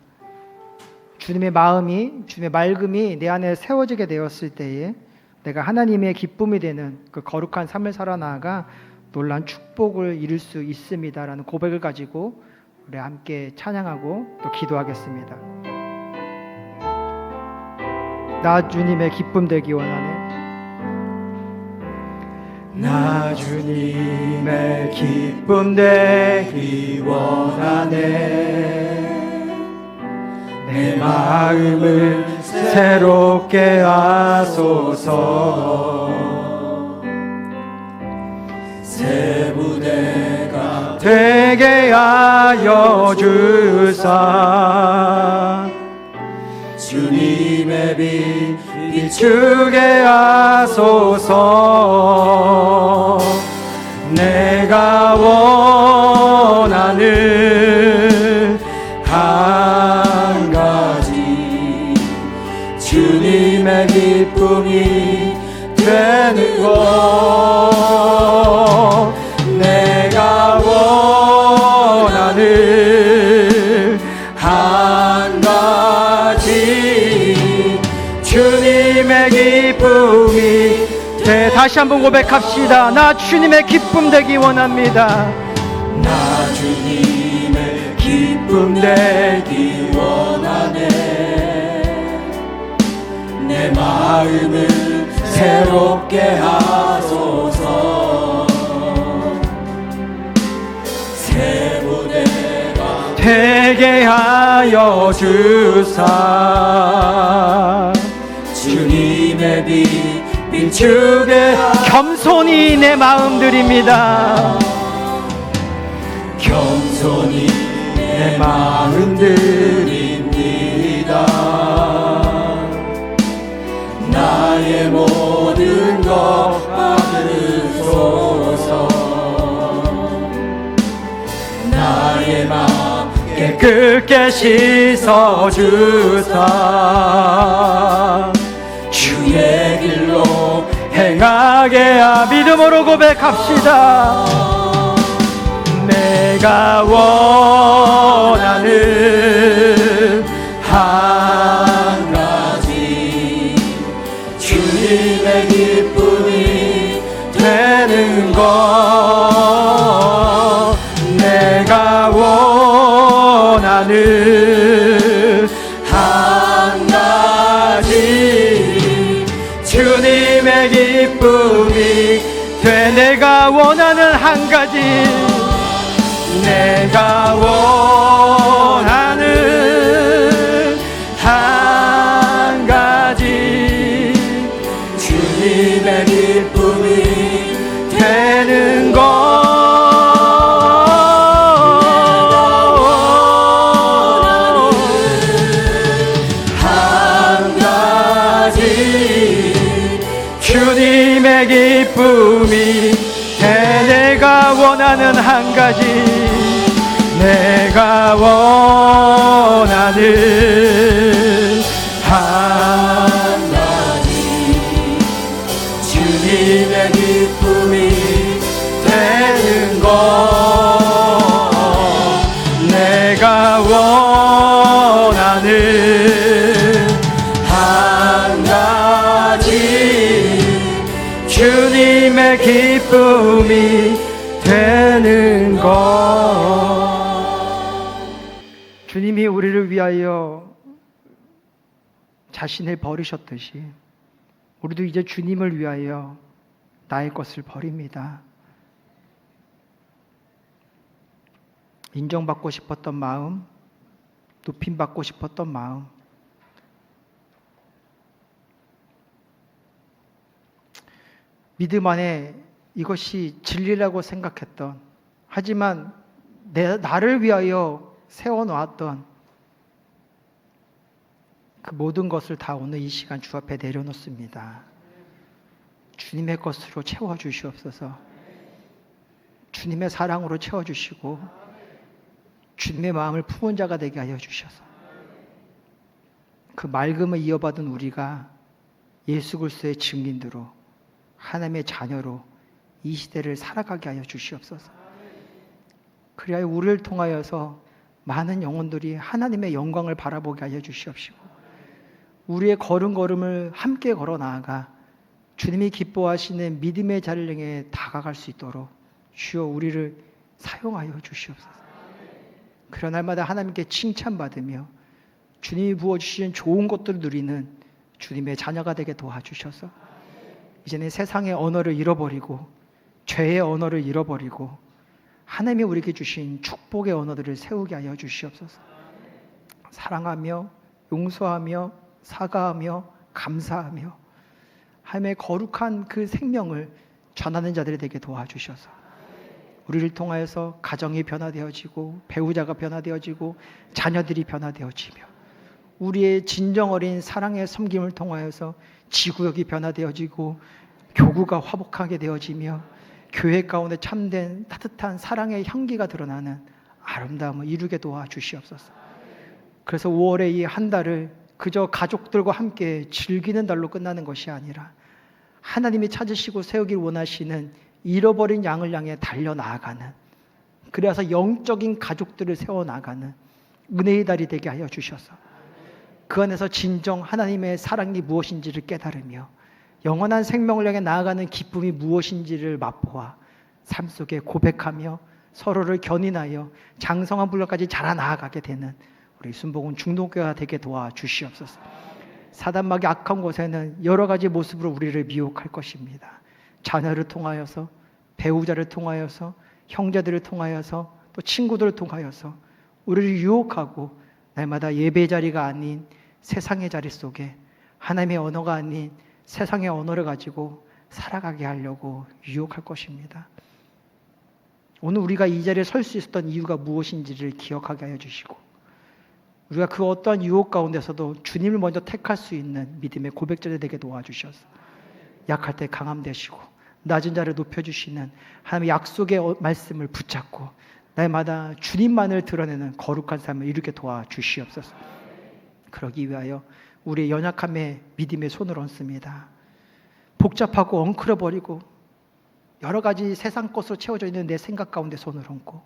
[SPEAKER 4] 주님의 마음이, 주님의 맑음이 내 안에 세워지게 되었을 때에 내가 하나님의 기쁨이 되는 그 거룩한 삶을 살아나가 놀라운 축복을 이룰 수 있습니다라는 고백을 가지고 우리 함께 찬양하고 또 기도하겠습니다. 나 주님의 기쁨 되기 원하네.
[SPEAKER 2] 나 주님의 기쁨 되기 원하네. 내 마음을 새롭게 하소서. 새 부대가 되게 하여 주사. 주님의 빛 비추게 하소서. 내가 원하는 한 가지 주님의 기쁨이 되는 것. 내가 원하는 한 가지 주님의 기쁨이 돼.
[SPEAKER 4] 다시 한번 고백합시다. 나 주님의 기쁨 되기 원합니다.
[SPEAKER 2] 나 주님의 기쁨 되기 원하네. 내 마음을 새롭게 하소서. 새 부대가
[SPEAKER 4] 되게 하여 주사.
[SPEAKER 2] 주님의 빛 비추게
[SPEAKER 4] 겸손히 내 마음 드립니다.
[SPEAKER 2] 겸손히 내 마음 드립니다. 나의 모든 것 받으소서. 나의 마음
[SPEAKER 4] 깨끗게 씻어 주사.
[SPEAKER 2] 주의 길로
[SPEAKER 4] 행하게 믿음으로 고백합시다. 내가 원하는
[SPEAKER 2] 한 가지 주님의 기쁨이
[SPEAKER 4] 되는 것. 내가 원하는
[SPEAKER 2] 한 가지
[SPEAKER 4] 주님의 기쁨이 돼. 내가 원하는 한 가지. 내가 원하는 한 가지
[SPEAKER 2] 주님의 기쁨이
[SPEAKER 4] 되는 것.
[SPEAKER 2] 한 가지
[SPEAKER 4] 주님의 기쁨이 돼. 내가 원하는 한 가지. 내가 원하는
[SPEAKER 2] 한 가지 주님의 기쁨이 되는 것.
[SPEAKER 4] 내가 원하는
[SPEAKER 2] 한 가지
[SPEAKER 4] 주님의 기쁨이 되는 것. 주님이 우리를 위하여 자신을 버리셨듯이 우리도 이제 주님을 위하여 나의 것을 버립니다. 인정받고 싶었던 마음, 높임받고 싶었던 마음, 믿음 안에 이것이 진리라고 생각했던, 하지만 나를 위하여 세워놓았던 그 모든 것을 다 오늘 이 시간 주 앞에 내려놓습니다. 주님의 것으로 채워주시옵소서. 주님의 사랑으로 채워주시고 주님의 마음을 품은 자가 되게 하여 주셔서 그 맑음을 이어받은 우리가 예수 그리스도의 증인으로 하나님의 자녀로 이 시대를 살아가게 하여 주시옵소서. 그리하여 우리를 통하여서 많은 영혼들이 하나님의 영광을 바라보게 하여 주시옵시고 우리의 걸음걸음을 함께 걸어 나아가 주님이 기뻐하시는 믿음의 자리를 향해 다가갈 수 있도록 주여 우리를 사용하여 주시옵소서. 그런 날마다 하나님께 칭찬받으며 주님이 부어주신 좋은 것들을 누리는 주님의 자녀가 되게 도와주셔서 이제는 세상의 언어를 잃어버리고 죄의 언어를 잃어버리고 하나님이 우리에게 주신 축복의 언어들을 세우게 하여 주시옵소서. 사랑하며 용서하며 사과하며 감사하며 하나님의 거룩한 그 생명을 전하는 자들이 되게 도와주셔서 우리를 통하여서 가정이 변화되어지고 배우자가 변화되어지고 자녀들이 변화되어지며 우리의 진정 어린 사랑의 섬김을 통하여서 지구역이 변화되어지고 교구가 화목하게 되어지며 교회 가운데 참된 따뜻한 사랑의 향기가 드러나는 아름다움을 이루게 도와주시옵소서. 그래서 5월의 이 한 달을 그저 가족들과 함께 즐기는 달로 끝나는 것이 아니라 하나님이 찾으시고 세우길 원하시는 잃어버린 양을 향해 달려나가는, 그래서 영적인 가족들을 세워나가는 은혜의 달이 되게 하여 주셔서 그 안에서 진정 하나님의 사랑이 무엇인지를 깨달으며 영원한 생명을 향해 나아가는 기쁨이 무엇인지를 맛보아 삶 속에 고백하며 서로를 견인하여 장성한 분량까지 자라나가게 되는 우리 순복음 중동교회가 되게 도와주시옵소서. 사단막이 악한 곳에는 여러 가지 모습으로 우리를 미혹할 것입니다. 자녀를 통하여서, 배우자를 통하여서, 형제들을 통하여서, 또 친구들을 통하여서 우리를 유혹하고 날마다 예배 자리가 아닌 세상의 자리 속에 하나님의 언어가 아닌 세상의 언어를 가지고 살아가게 하려고 유혹할 것입니다. 오늘 우리가 이 자리에 설 수 있었던 이유가 무엇인지를 기억하게 하여 주시고 우리가 그 어떠한 유혹 가운데서도 주님을 먼저 택할 수 있는 믿음의 고백자들이 되게 도와주셔서 약할 때 강함 되시고 낮은 자를 높여주시는 하나님의 약속의 말씀을 붙잡고 날마다 주님만을 드러내는 거룩한 삶을 이루게 도와주시옵소서. 그러기 위하여 우리의 연약함에 믿음의 손을 얹습니다. 복잡하고 엉클어버리고 여러 가지 세상 것으로 채워져 있는 내 생각 가운데 손을 얹고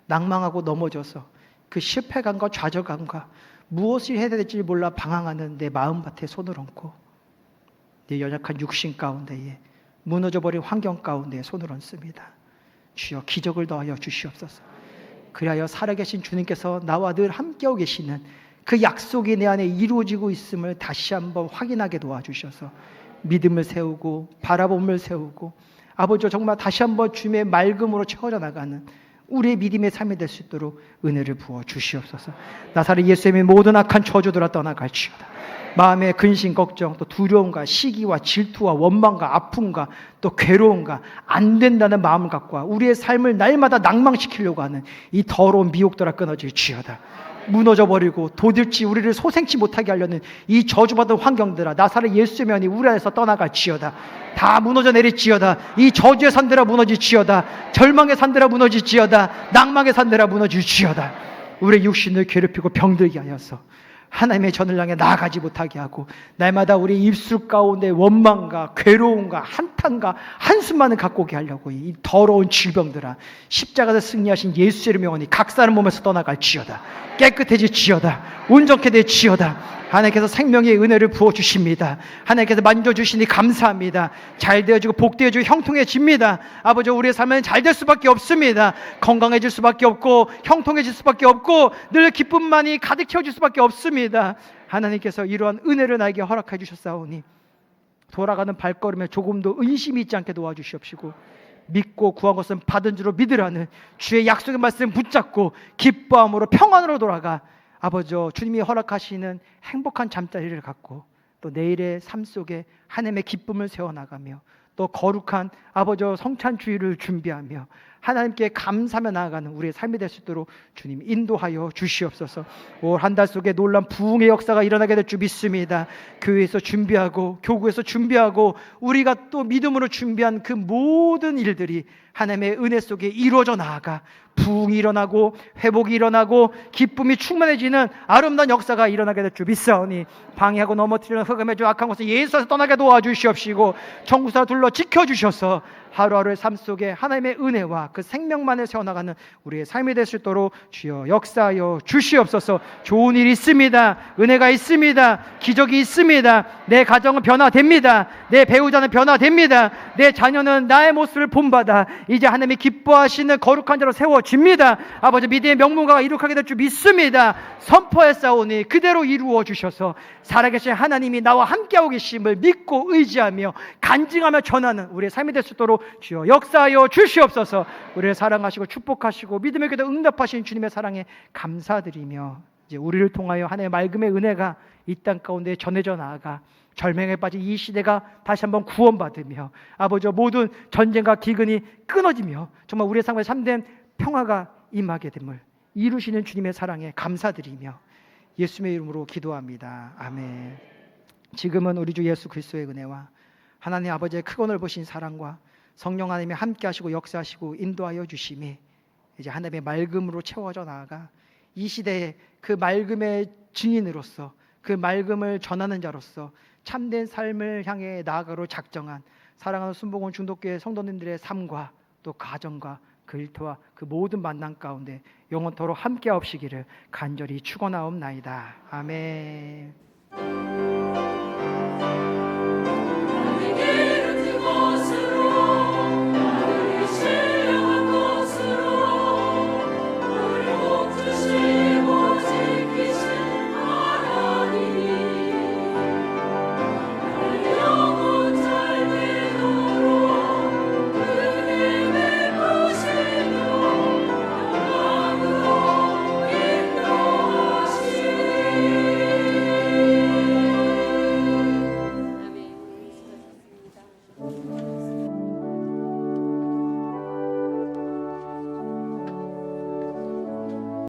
[SPEAKER 4] 낭망하고 넘어져서 그 실패감과 좌절감과 무엇을 해야 될지 몰라 방황하는 내 마음밭에 손을 얹고 내 연약한 육신 가운데에 무너져버린 환경 가운데에 손을 얹습니다. 주여 기적을 더하여 주시옵소서. 그리하여 살아계신 주님께서 나와 늘 함께하고 계시는 그 약속이 내 안에 이루어지고 있음을 다시 한번 확인하게 도와주셔서 믿음을 세우고 바라봄을 세우고 아버지 정말 다시 한번 주님의 맑음으로 채워져 나가는 우리의 믿음의 삶이 될 수 있도록 은혜를 부어 주시옵소서. 나사렛 예수님의 모든 악한 저주들아 떠나갈지어다. 마음의 근심 걱정 또 두려움과 시기와 질투와 원망과 아픔과 또 괴로움과 안 된다는 마음을 갖고 우리의 삶을 날마다 낭망시키려고 하는 이 더러운 미혹들아 끊어질지어다. 무너져버리고 도들지 우리를 소생치 못하게 하려는 이 저주받은 환경들아 나사렛 예수의 면이 우리 안에서 떠나갈지어다. 다 무너져 내릴지어다. 이 저주의 산들아 무너질지어다. 절망의 산들아 무너질지어다. 낭망의 산들아 무너질지어다. 우리의 육신을 괴롭히고 병들게 하여서 하나님의 전을 향해 나아가지 못하게 하고 날마다 우리 입술 가운데 원망과 괴로움과 한탄과 한숨만을 갖고 오게 하려고 이 더러운 질병들아 십자가에서 승리하신 예수의 명언이 각 사람 몸에서 떠나갈지어다. 깨끗해질지어다. 온전케 될지어다. 하나님께서 생명의 은혜를 부어주십니다. 하나님께서 만져주시니 감사합니다. 잘 되어지고 복되어지고 형통해집니다. 아버지 우리의 삶은 잘 될 수밖에 없습니다. 건강해질 수밖에 없고 형통해질 수밖에 없고 늘 기쁨만이 가득 채워질 수밖에 없습니다. 하나님께서 이러한 은혜를 나에게 허락해 주셨사오니 돌아가는 발걸음에 조금도 의심이 있지 않게 도와주시옵시고 믿고 구한 것은 받은 줄로 믿으라는 주의 약속의 말씀 붙잡고 기뻐함으로 평안으로 돌아가 아버지 주님이 허락하시는 행복한 잠자리를 갖고 또 내일의 삶 속에 하나님의 기쁨을 세워나가며 또 거룩한 아버지 성찬주의를 준비하며 하나님께 감사하며 나아가는 우리의 삶이 될 수 있도록 주님 인도하여 주시옵소서. 올 한 달 속에 놀란 부흥의 역사가 일어나게 될 줄 믿습니다. 교회에서 준비하고 교구에서 준비하고 우리가 또 믿음으로 준비한 그 모든 일들이 하나님의 은혜 속에 이루어져 나아가 부흥이 일어나고 회복이 일어나고 기쁨이 충만해지는 아름다운 역사가 일어나게 될 줄 믿사오니 방해하고 넘어뜨리는 흑암의 주 악한 것을 예수께서 떠나게 도와주시옵시고 천국사 둘러 지켜주셔서 하루하루의 삶 속에 하나님의 은혜와 그 생명만을 세워나가는 우리의 삶이 될 수 있도록 주여 역사하여 주시옵소서. 좋은 일이 있습니다. 은혜가 있습니다. 기적이 있습니다. 내 가정은 변화됩니다. 내 배우자는 변화됩니다. 내 자녀는 나의 모습을 본받아 이제 하나님이 기뻐하시는 거룩한 자로 세워집니다. 아버지, 믿음의 명문가가 이룩하게 될 줄 믿습니다. 선포했사오니 그대로 이루어 주셔서 살아계신 하나님이 나와 함께하고 계심을 믿고 의지하며 간증하며 전하는 우리의 삶이 될 수 있도록 주여 역사하여 주시옵소서. 우리를 사랑하시고 축복하시고 믿음의 기도 응답하신 주님의 사랑에 감사드리며 이제 우리를 통하여 하나님의 맑음의 은혜가 이 땅 가운데 전해져 나아가 절망에 빠진 이 시대가 다시 한번 구원받으며 아버지 모든 전쟁과 기근이 끊어지며 정말 우리의 삶에 참된 평화가 임하게 됨을 이루시는 주님의 사랑에 감사드리며 예수님의 이름으로 기도합니다. 아멘. 지금은 우리 주 예수 그리스도의 은혜와 하나님 아버지의 크고 넓으신 사랑과 성령 하나님이 함께 하시고 역사하시고 인도하여 주심이 이제 하나님의 맑음으로 채워져 나아가 이 시대에 그 맑음의 증인으로서 그 맑음을 전하는 자로서 참된 삶을 향해 나아가로 작정한 사랑하는 순복음 중독교회 성도님들의 삶과 또 가정과 그 일터와 그 모든 만남 가운데 영원토록 함께 하옵시기를 간절히 축원하옵나이다. 아멘.